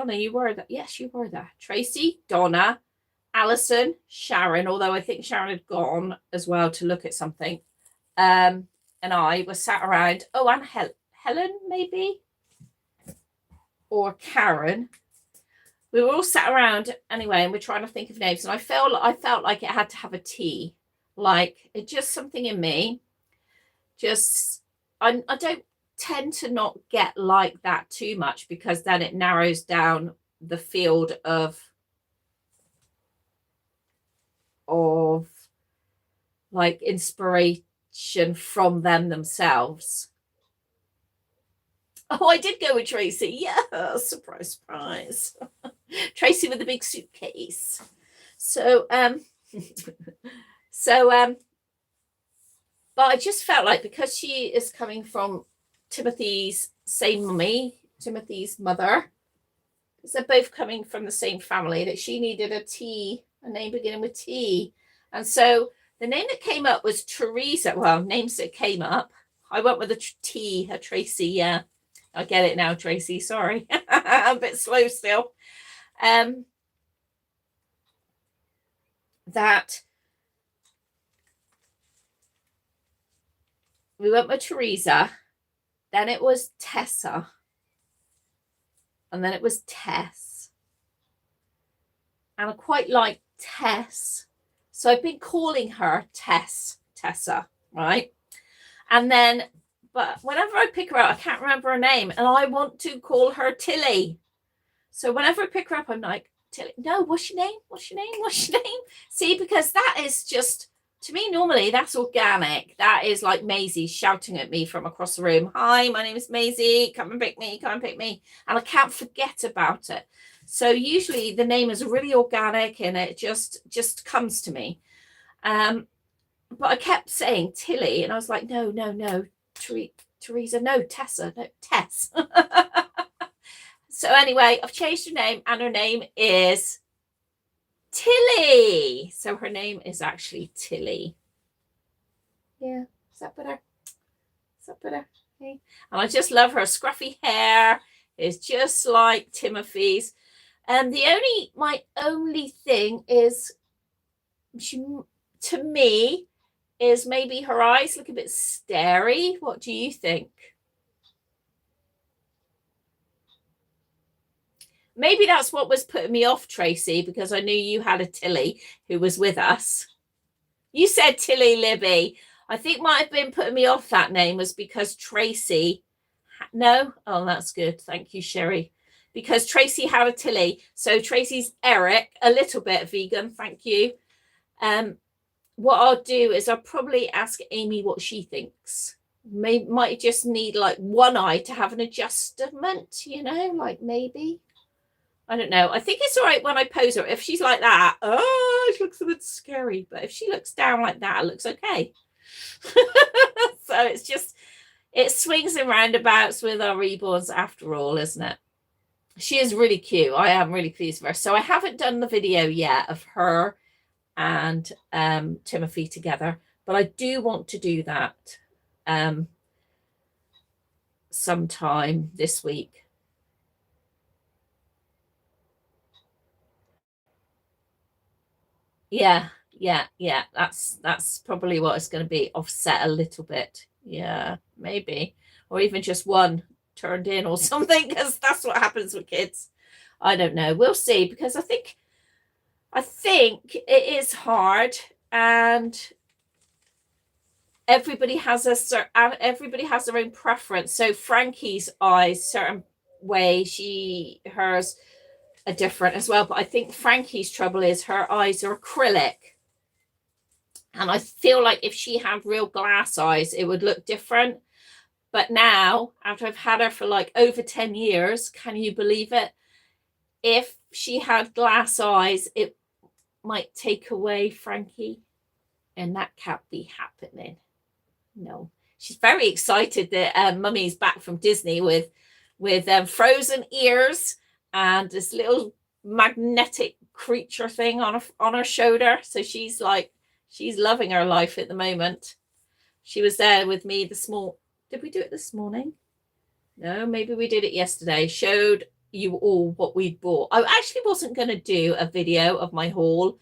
you were that. Yes, you were there. Tracy, Donna, Alison, Sharon, although I think Sharon had gone as well to look at something. And I was sat around. Oh, and Helen, maybe, or Karen. We were all sat around anyway, and we're trying to think of names. And I felt like it had to have a T, like it just something in me. Just I don't tend to not get like that too much, because then it narrows down the field of like inspiration from them themselves. Oh, I did go with Tracy. Yeah, surprise, surprise. Tracy with the big suitcase. So but I just felt like, because she is coming from Timothy's same mummy, Timothy's mother, because they're both coming from the same family, that she needed a name beginning with T. And so the name that came up was Teresa. Well, names that came up. I went with a T, a Tracy. Yeah, I get it now, Tracy. Sorry. I'm a bit slow still. That we went with Teresa, then it was Tessa, and then it was Tess. And I quite like Tess. So I've been calling her Tessa, right? And then, but whenever I pick her up, I can't remember her name, and I want to call her Tilly. So whenever I pick her up, I'm like, Tilly, no, what's your name? What's your name? What's your name? See, because that is just, to me, normally that's organic. That is like Maisie shouting at me from across the room. Hi, my name is Maisie. Come and pick me. Come and pick me. And I can't forget about it. So usually the name is really organic and it just comes to me. But I kept saying Tilly, and I was like, no, Teresa, no, Tessa, no, Tess. So anyway, I've changed her name, and her name is Tilly. So her name is actually Tilly. Yeah, is that better? Is that better? Okay. And I just love her scruffy hair. It's just like Timothy's. And my only thing is, to me, is maybe her eyes look a bit starey. What do you think? Maybe that's what was putting me off, Tracy, because I knew you had a Tilly who was with us. You said Tilly Libby. I think might have been putting me off that name was because Tracy. No? Oh, that's good. Thank you, Sherry. Because Tracy had a Tilly. So Tracy's Eric, a little bit vegan. Thank you. What I'll do is I'll probably ask Amy what she thinks. Might just need like one eye to have an adjustment, like maybe. I don't know. I think it's all right when I pose her. If she's like that, oh, she looks a bit scary. But if she looks down like that, it looks okay. So it swings and roundabouts with our reborns after all, isn't it? She is really cute. I am really pleased with her. So I haven't done the video yet of her and Timothy together, but I do want to do that sometime this week. Yeah. That's probably what it's going to be. Offset a little bit. Yeah, maybe. Or even just one turned in or something, because that's what happens with kids. I don't know. We'll see, because I think it is hard, and everybody has their own preference. So Frankie's eyes, certain way, hers are different as well. But I think Frankie's trouble is her eyes are acrylic. And I feel like if she had real glass eyes, it would look different. But now, after I've had her for like over 10 years, can you believe it? If she had glass eyes, it might take away Frankie. And that can't be happening. No. She's very excited that Mummy's back from Disney with frozen ears and this little magnetic creature thing on her shoulder. So she's loving her life at the moment. She was there with me this morning. Did we do it this morning? No, maybe we did it yesterday. Showed you all what we'd bought. I actually wasn't going to do a video of my haul,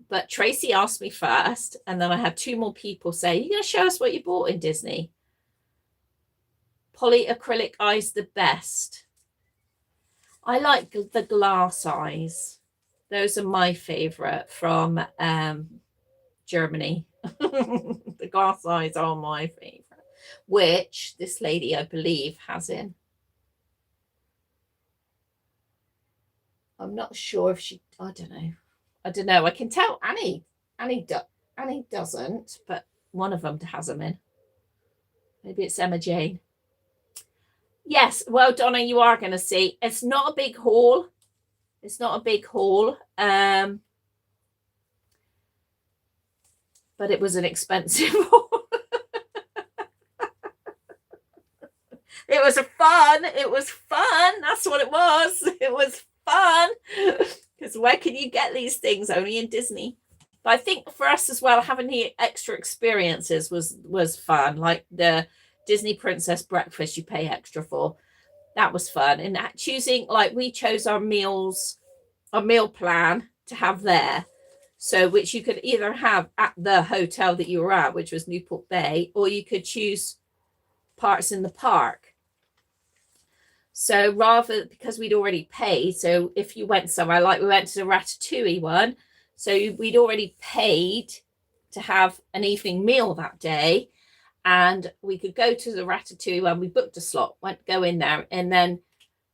but Tracy asked me first, and then I had two more people say, "You're going to show us what you bought in Disney?" Polyacrylic eyes, the best. I like the glass eyes. Those are my favorite from Germany. The glass eyes are my favorite, which this lady, I believe, has in. I'm not sure if she, I don't know. I can tell Annie doesn't, but one of them has them in. Maybe it's Emma Jane. Yes, well, Donna, you are going to see. It's not a big haul. But it was an expensive haul. It It was fun. It was fun. That's what it was. It was fun. Because where can you get these things? Only in Disney. But I think for us as well, having the extra experiences was fun. Like the Disney Princess breakfast you pay extra for. That was fun. And choosing, like, we chose our meals, our meal plan to have there. So which you could either have at the hotel that you were at, which was Newport Bay, or you could choose parts in the park. So rather, because we'd already paid, so if you went somewhere, like we went to the Ratatouille one, so we'd already paid to have an evening meal that day, and we could go to the Ratatouille when we booked a slot, go in there, and then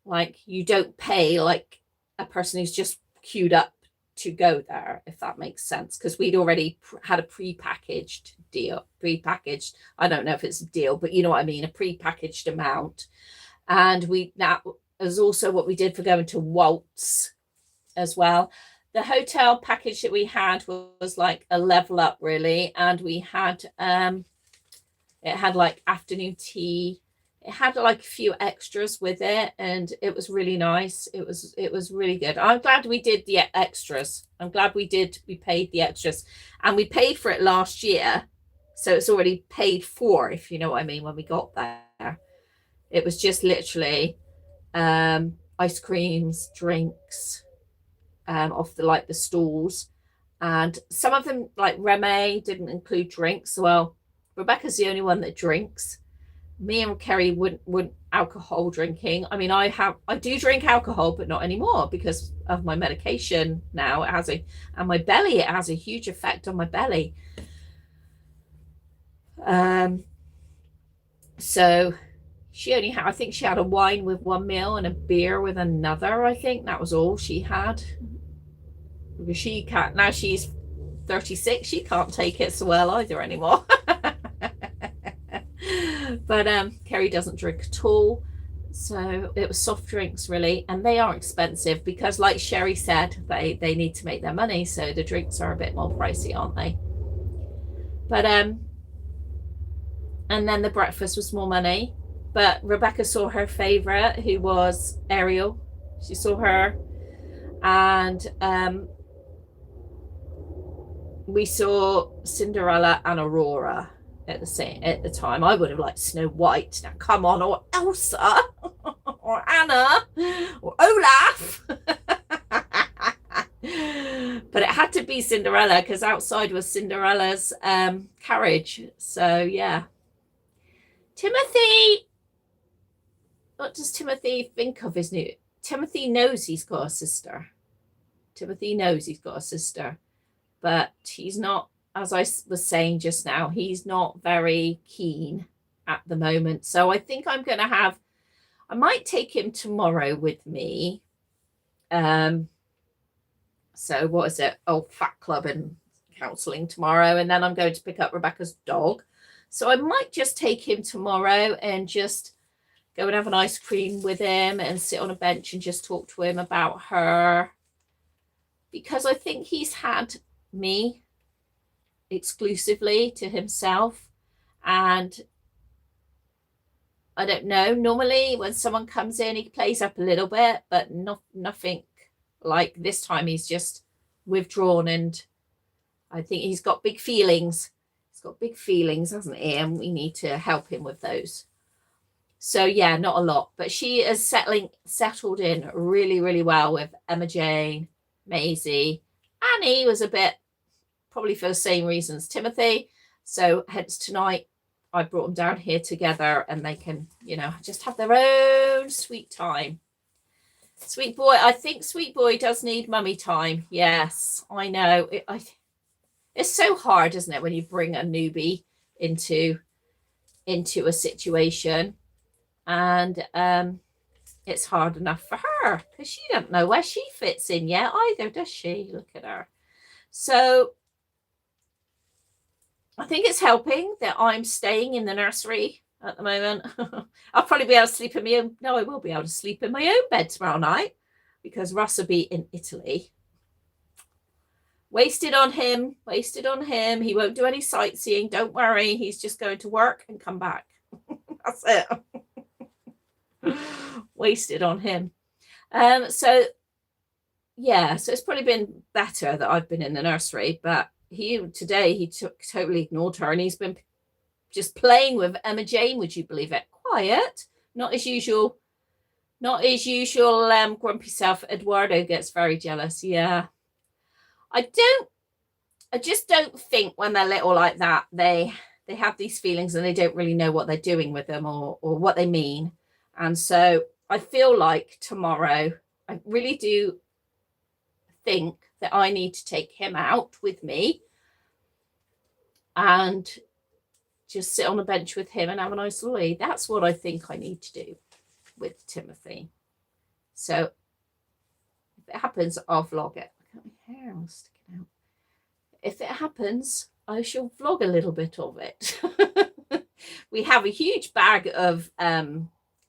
like you don't pay like a person who's just queued up to go there, if that makes sense, because we'd already had a pre-packaged deal. I don't know if it's a deal, but you know what I mean, a pre-packaged amount. And that was also what we did for going to Waltz as well. The hotel package that we had was like a level up, really, and we had it had like afternoon tea. It had like a few extras with it, and it was really nice. It was really good. I'm glad we did the extras. I'm glad we paid the extras, and we paid for it last year, so it's already paid for, if you know what I mean, when we got there. It was just literally ice creams, drinks off the stalls, and some of them, like Reme, didn't include drinks. Well, Rebecca's the only one that drinks. Me and Kerry wouldn't alcohol drinking. I mean, I do drink alcohol, but not anymore because of my medication now. And my belly, it has a huge effect on my belly. So she only had, I think she had a wine with one meal and a beer with another. I think that was all she had. Because she can't, now she's 36, she can't take it so well either anymore. But Kerry doesn't drink at all, so it was soft drinks really, and they are expensive because, like Sherry said, they need to make their money, so the drinks are a bit more pricey, aren't they? But and then the breakfast was more money. But Rebecca saw her favorite, who was Ariel. She saw her, and we saw Cinderella and Aurora at the time. I would have liked Snow White. Now come on, or Elsa, or Anna, or Olaf. But it had to be Cinderella because outside was Cinderella's carriage. So yeah. Timothy, what does Timothy think of his new? Timothy knows he's got a sister. Timothy knows he's got a sister, but he's not, as I was saying just now, he's not very keen at the moment. So I think I'm going to have, I might take him tomorrow with me. So what is it? Oh, Fat Club and counselling tomorrow. And then I'm going to pick up Rebecca's dog. So I might just take him tomorrow and just go and have an ice cream with him and sit on a bench and just talk to him about her. Because I think he's had me exclusively to himself. And I don't know, normally when someone comes in, he plays up a little bit, but nothing like this time. He's just withdrawn, and I think he's got big feelings. He's got big feelings, hasn't he? And we need to help him with those. So yeah, not a lot, but she is settled in really, really well with Emma Jane, Maisie. Annie was a bit, probably for the same reasons, Timothy. So hence tonight I brought them down here together, and they can, you know, just have their own sweet time. Sweet boy, I think Sweet Boy does need mummy time. Yes, I know. It's so hard, isn't it, when you bring a newbie into a situation, and it's hard enough for her because she doesn't know where she fits in yet either, does she? Look at her. So I think it's helping that I'm staying in the nursery at the moment. I'll probably be able to sleep in my own, no, I will be able to sleep in my own bed tomorrow night because Russ will be in Italy. Wasted on him. He won't do any sightseeing. Don't worry. He's just going to work and come back. That's it. wasted on him. So it's probably been better that I've been in the nursery, but today he totally ignored her, and he's been just playing with Emma Jane, would you believe it? Quiet, not as usual. Grumpy self. Eduardo gets very jealous. Yeah. I just don't think when they're little like that, they have these feelings and they don't really know what they're doing with them or what they mean. And so I feel like tomorrow, I really do think that I need to take him out with me and just sit on a bench with him and have a nice lolly. That's what I think I need to do with Timothy. So if it happens, I'll vlog it. Look at my hair all sticking out. If it happens, I shall vlog a little bit of it. We have a huge bag of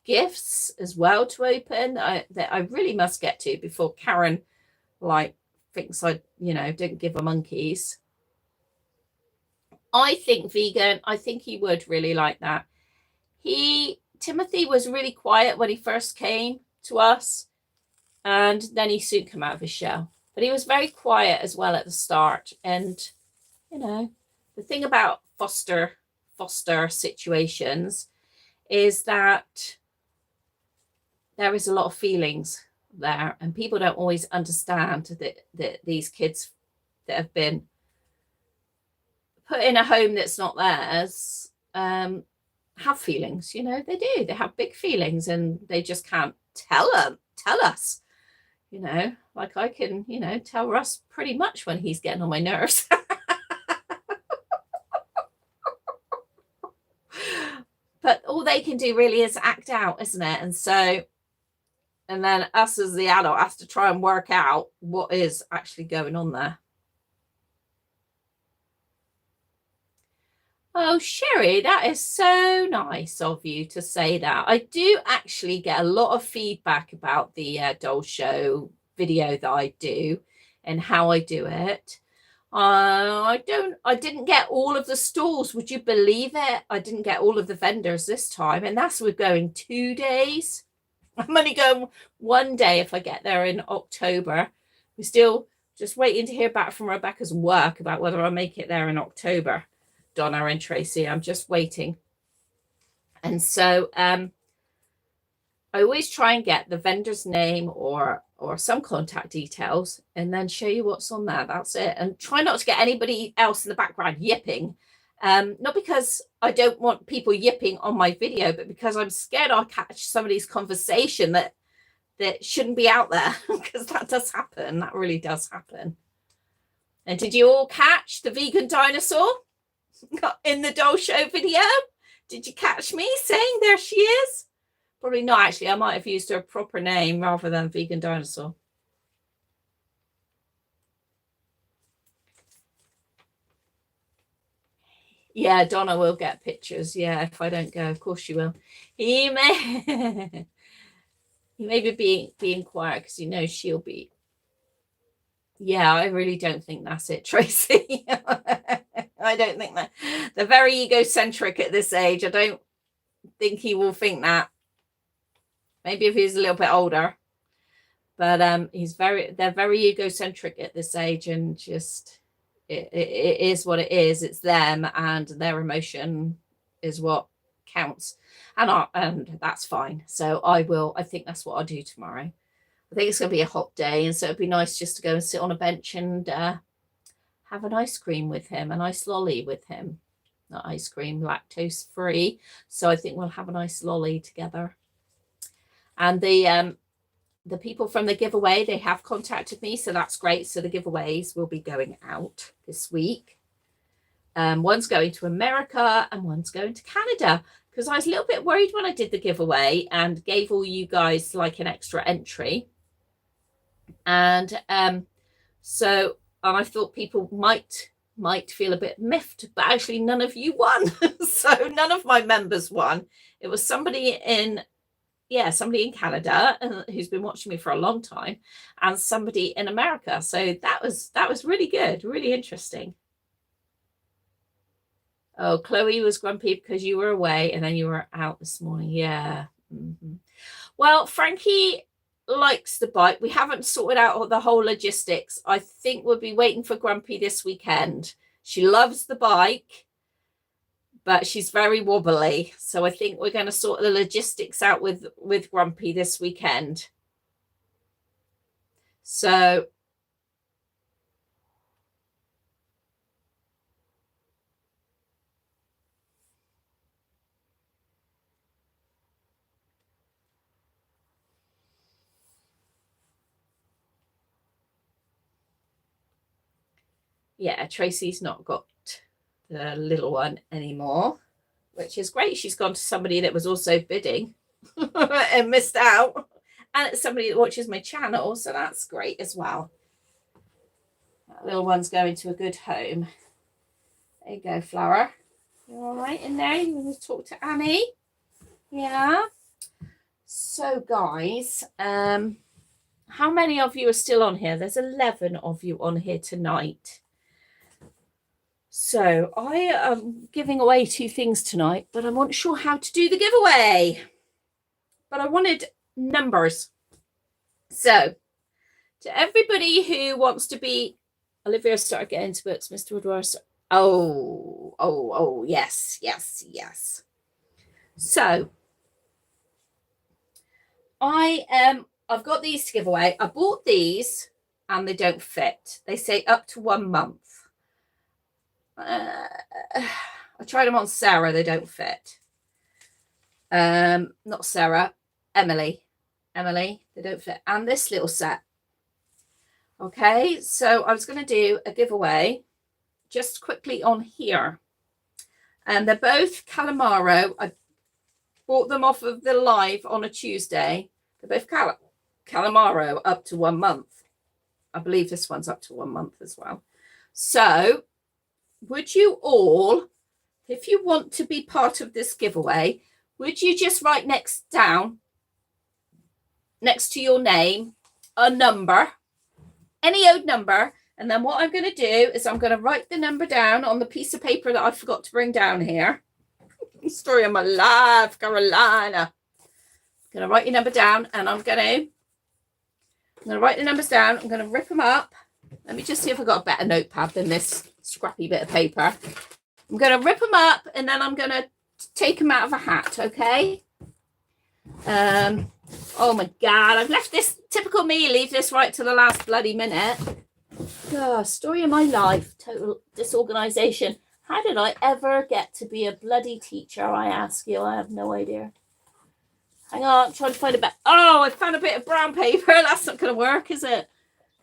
gifts as well to open that I really must get to before Karen thinks I didn't give her monkeys. I think vegan, I think he would really like that. Timothy was really quiet when he first came to us, and then he soon came out of his shell. But he was very quiet as well at the start. And, the thing about foster situations is that there is a lot of feelings there, and people don't always understand that these kids that have been put in a home that's not theirs have feelings. They do. They have big feelings, and they just can't tell us. Like I can, tell Russ pretty much when he's getting on my nerves. But all they can do really is act out, isn't it? And then us as the adult has to try and work out what is actually going on there. Oh, Sherry, that is so nice of you to say that. I do actually get a lot of feedback about the doll show video that I do and how I do it. I didn't get all of the stalls. Would you believe it? I didn't get all of the vendors this time, and we're going 2 days. I'm only going 1 day if I get there in October. We're still just waiting to hear back from Rebecca's work about whether I'll make it there in October. Donna and Tracy, I'm just waiting. And so I always try and get the vendor's name or some contact details and then show you what's on there. That's it. And try not to get anybody else in the background yipping. Not because I don't want people yipping on my video, but because I'm scared I'll catch somebody's conversation that shouldn't be out there, because that does happen. That really does happen. And did you all catch the vegan dinosaur in the doll show video? Did you catch me saying there she is? Probably not, actually. I might have used her proper name rather than vegan dinosaur. Yeah, Donna will get pictures. Yeah, if I don't go, of course she will. He may be being quiet because she'll be. Yeah, I really don't think that's it, Tracy. I don't think that. They're very egocentric at this age. I don't think he will think that. Maybe if he's a little bit older. But they're very egocentric at this age, and just it is what it is. It's them, and their emotion is what counts. And that's fine. So I think that's what I'll do tomorrow. I think it's going to be a hot day, and so it'd be nice just to go and sit on a bench and have an ice cream with him, a nice lolly with him. Not ice cream, lactose free. So I think we'll have a nice lolly together. And the people from the giveaway, they have contacted me, so that's great. So the giveaways will be going out this week. One's going to America and one's going to Canada, because I was a little bit worried when I did the giveaway and gave all you guys like an extra entry. And so I thought people might feel a bit miffed, but actually none of you won. So none of my members won. It was somebody in Canada who's been watching me for a long time, and somebody in America. So that was really good, really interesting. Oh, Chloe was grumpy because you were away and then you were out this morning. Yeah, Well, Frankie likes the bike. We haven't sorted out the whole logistics. I think we'll be waiting for Grumpy this weekend. She loves the bike, but she's very wobbly. So I think we're going to sort the logistics out with Grumpy this weekend. So yeah, Tracy's not got the little one anymore, which is great. She's gone to somebody that was also bidding and missed out. And it's somebody that watches my channel, so that's great as well. That little one's going to a good home. There you go, Flower. You all right in there? You want to talk to Annie? Yeah. So, guys, how many of you are still on here? There's 11 of you on here tonight. So, I am giving away 2 things tonight, but I'm not sure how to do the giveaway. But I wanted numbers. So, to everybody who wants to be... Olivia started getting into books, Mr. Woodward. Oh, yes. So, I've got these to give away. I bought these and they don't fit. They say up to 1 month. I tried them on Sarah. They don't fit. Not Sarah. Emily, they don't fit. And this little set. Okay, so I was going to do a giveaway just quickly on here. And they're both Calamaro. I bought them off of the live on a Tuesday. They're both Calamaro up to 1 month. I believe this one's up to 1 month as well. So would you all, if you want to be part of this giveaway, would you just write next to your name, a number, any old number. And then what I'm going to do is I'm going to write the number down on the piece of paper that I forgot to bring down here. Story of my life, Carolina. I'm going to write your number down and I'm going to write the numbers down. I'm going to rip them up. Let me just see if I've got a better notepad than this scrappy bit of paper. I'm going to rip them up and then I'm going to take them out of a hat, okay? Oh my God, I've left this, typical me, leave this right to the last bloody minute. Oh, story of my life, total disorganization. How did I ever get to be a bloody teacher, I ask you? I have no idea. Hang on, I'm trying to find a bit. Oh, I found a bit of brown paper. That's not going to work, is it?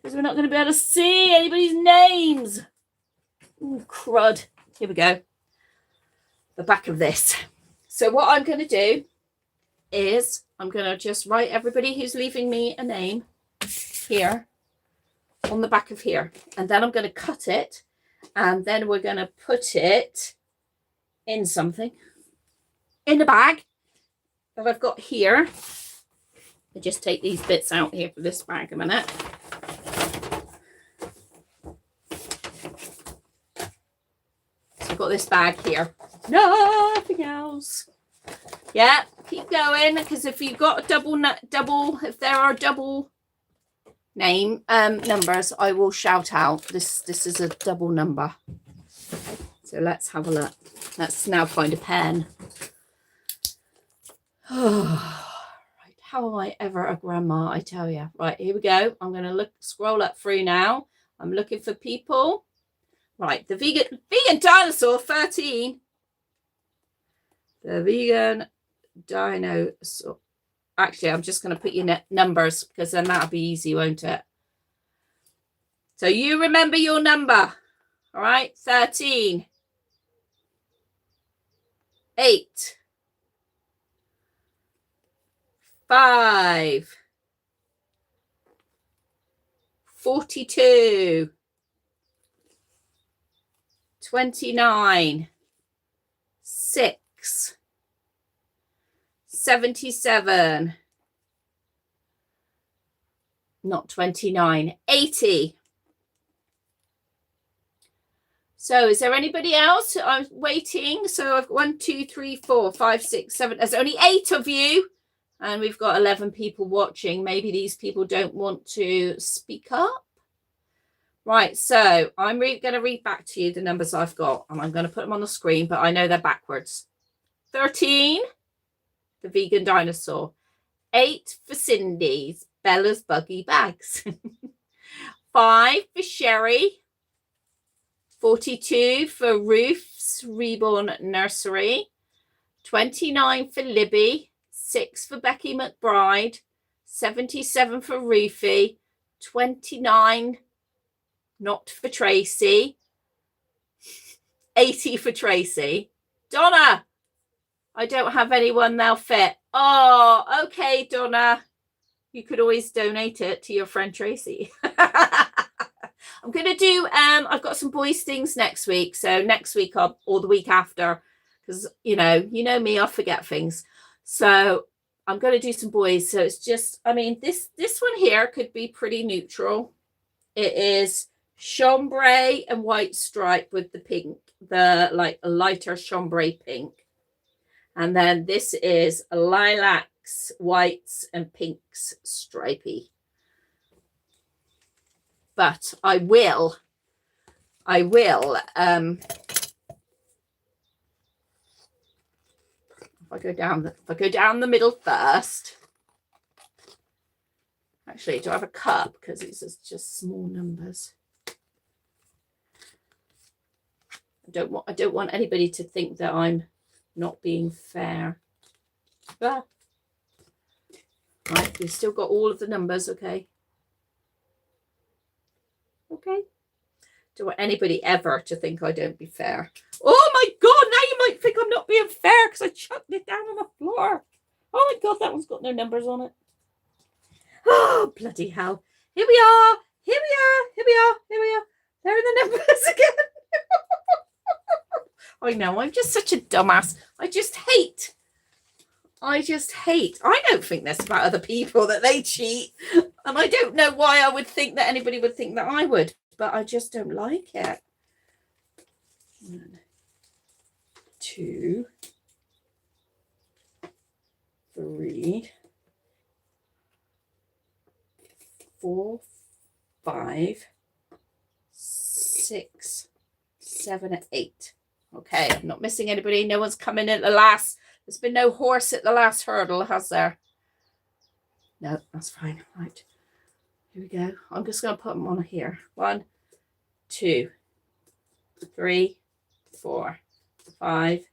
Because we're not going to be able to see anybody's names. Ooh, crud. Here we go. The back of this. So what I'm going to do is I'm going to just write everybody who's leaving me a name here on the back of here. And then I'm going to cut it. And then we're going to put it in something. In a bag that I've got here. I just take these bits out here for this bag a minute. So I've got this bag here. Nothing else. Yeah, keep going, because if you've got a if there are double name numbers, I will shout out. This is a double number. So let's have a look. Let's now find a pen. Right, how am I ever a grandma, I tell you. Right, here we go. I'm going to scroll up through now. I'm looking for people. Right, the vegan dinosaur 13. The vegan dinosaur. Actually, I'm just going to put your numbers because then that'll be easy, won't it? So you remember your number. All right, 13. 8. 5. 42. 29. 6. 77. Not 29. 80. So is there anybody else? I'm waiting. So I've got 1, 2, 3, 4, 5, 6, 7. There's only 8 of you. And we've got 11 people watching. Maybe these people don't want to speak up. Right, so I'm going to read back to you the numbers I've got, and I'm going to put them on the screen, but I know they're backwards. 13, the vegan dinosaur. 8 for Cindy's, Bella's buggy bags. 5 for Sherry. 42 for Ruth's Reborn Nursery. 29 for Libby. 6 for Becky McBride. 77 for Ruthie. 29 not for Tracy. 80 for Tracy. Donna, I don't have anyone now fit. Oh, okay, Donna. You could always donate it to your friend Tracy. I'm going to do, I've got some boys things next week. So next week or the week after, because, you know me, I forget things. So I'm going to do some boys. So it's just, I mean, this one here could be pretty neutral. It is chambray and white stripe with the pink, the like lighter chambray pink. And then this is lilacs, whites, and pinks stripy. But I will, if I go down the middle first. Actually, do I have a cup? Because it's just small numbers. I don't want anybody to think that I'm not being fair. Ah. Right, we've still got all of the numbers, okay? Okay. Don't want anybody ever to think I don't be fair. Oh my God, now you might think I'm not being fair because I chucked it down on the floor. Oh my God, that one's got no numbers on it. Oh, bloody hell. Here we are. Here we are. Here we are. Here we are. There are the numbers again. I know, I'm just such a dumbass. I just hate. I don't think this about other people, that they cheat. And I don't know why I would think that anybody would think that I would. But I just don't like it. 1, 2, 3, 4, 5, 6, 7, 8. Okay, I'm not missing anybody. No one's coming in at the last. There's been no horse at the last hurdle, has there? No, that's fine. Right. Here we go. I'm just going to put them on here. 1, 2, 3, 4, 5,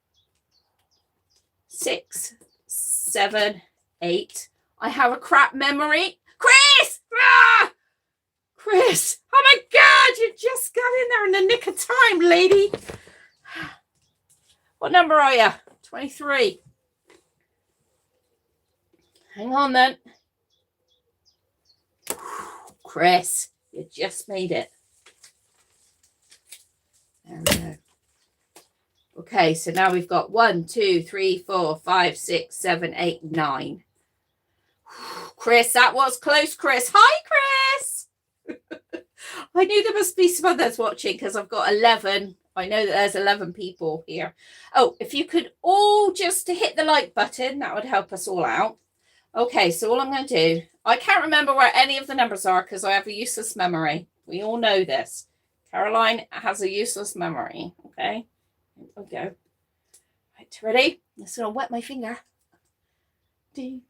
6, 7, 8. I have a crap memory. Chris! Ah! Chris! Oh my God! You just got in there in the nick of time, lady. What number are you? 23. Hang on then. Chris, you just made it. There we go. Okay, so now we've got 1, 2, 3, 4, 5, 6, 7, 8, 9. Chris, that was close, Chris. Hi, Chris. I knew there must be some others watching because I've got 11. I know that there's 11 people here. Oh, if you could all just hit the like button, that would help us all out. Okay, so all I'm going to do, I can't remember where any of the numbers are because I have a useless memory. We all know this. Caroline has a useless memory. Okay, here we go. Right, ready? I'm just going to wet my finger. 8.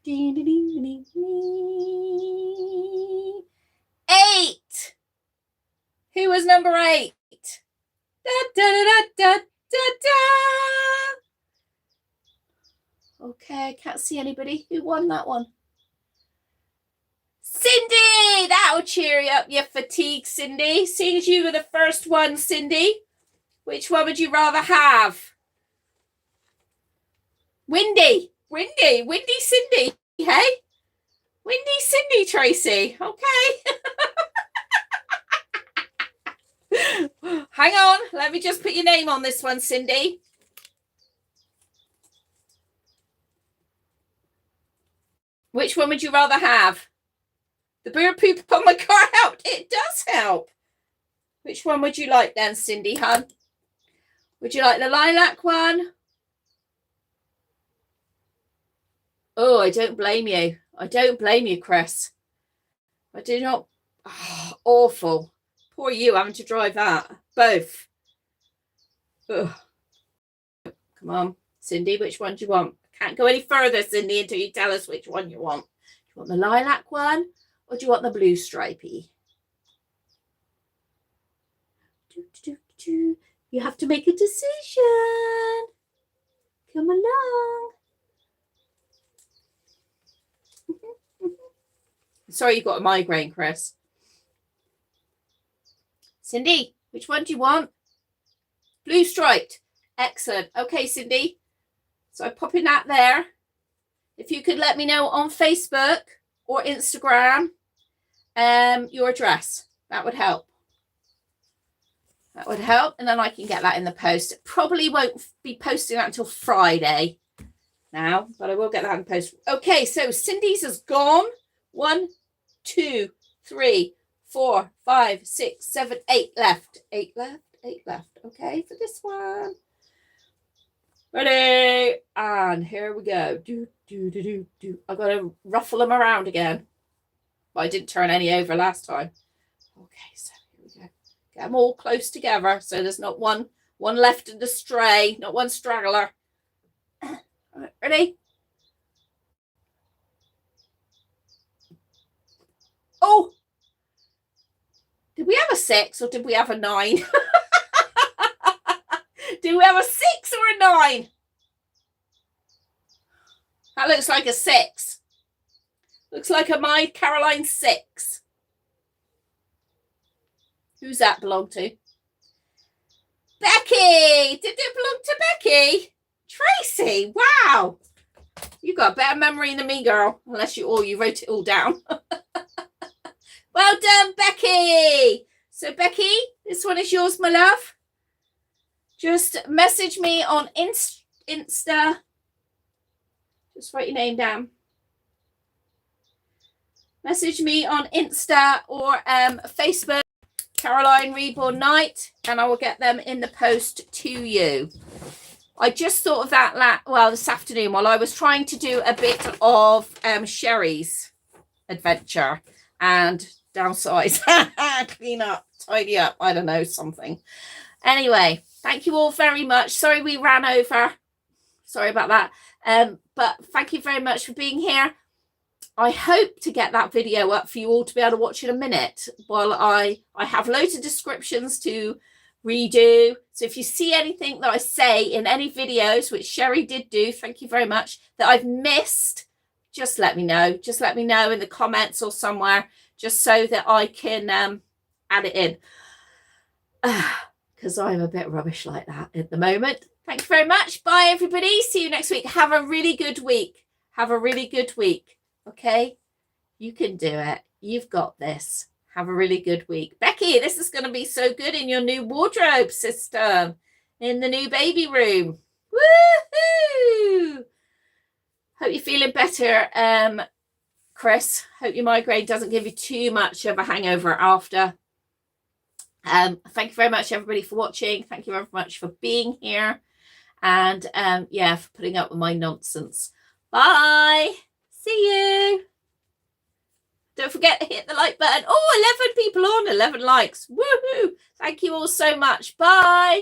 Who was number 8? Da, da, da, da, da, da. Okay, I can't see anybody. Who won that one? Cindy! That'll cheer you up, your fatigue, Cindy. Seeing as you were the first one, Cindy, which one would you rather have? Windy, Cindy, hey? Windy, Cindy, Tracy. Okay. Hang on, let me just put your name on this one, Cindy. Which one would you rather have? The bird poop on my car helped. It does help. Which one would you like then, Cindy, hun? Would you like the lilac one? Oh, I don't blame you. I don't blame you, Chris. I do not. Oh, awful. Poor you having to drive that. Both. Ugh. Come on, Cindy, which one do you want? I can't go any further, Cindy, until you tell us which one you want. Do you want the lilac one or do you want the blue stripy? You have to make a decision. Come along. Sorry you got a migraine, Chris. Cindy, which one do you want? Blue striped. Excellent. Okay, Cindy. So I'm popping that there. If you could let me know on Facebook or Instagram your address, that would help. That would help. And then I can get that in the post. It probably won't be posting that until Friday now, but I will get that in the post. Okay, so Cindy's has gone. 1, 2, 3, 4, 5, 6, 7, 8 left. 8 left. 8 left. Okay, for this one. Ready? And here we go. I've got to ruffle them around again. But I didn't turn any over last time. Okay, so here we go. Get them all close together so there's not one left and astray, not one straggler. All right, ready? Oh! Did we have a 6 or did we have a 9? Do we have a 6 or a 9? That looks like a 6. Looks like a My Caroline 6. Who's that belong to? Becky! Did it belong to Becky? Tracy! Wow! You got a better memory than me, girl. Unless you wrote it all down. Well done, Becky! So, Becky, this one is yours, my love. Just message me on Insta. Just write your name down. Message me on Insta or Facebook, Caroline Reborn Knight, and I will get them in the post to you. I just thought of that this afternoon while I was trying to do a bit of Sherry's adventure and downsize, clean up, tidy up, I don't know, something. Anyway, thank you all very much. Sorry we ran over. Sorry about that. But thank you very much for being here. I hope to get that video up for you all to be able to watch in a minute while I have loads of descriptions to redo. So if you see anything that I say in any videos, which Sherry did do, thank you very much, that I've missed, just let me know. Just let me know in the comments or somewhere, just so that I can add it in. Because I'm a bit rubbish like that at the moment. Thank you very much. Bye, everybody. See you next week. Have a really good week. Have a really good week. Okay? You can do it. You've got this. Have a really good week. Becky, this is going to be so good in your new wardrobe system. In the new baby room. Woohoo! Hope you're feeling better, Chris. Hope your migraine doesn't give you too much of a hangover after. Thank you very much, everybody, for watching. Thank you very much for being here. And for putting up with my nonsense. Bye. See you. Don't forget to hit the like button. Oh, 11 people on, 11 likes. Woohoo. Thank you all so much. Bye.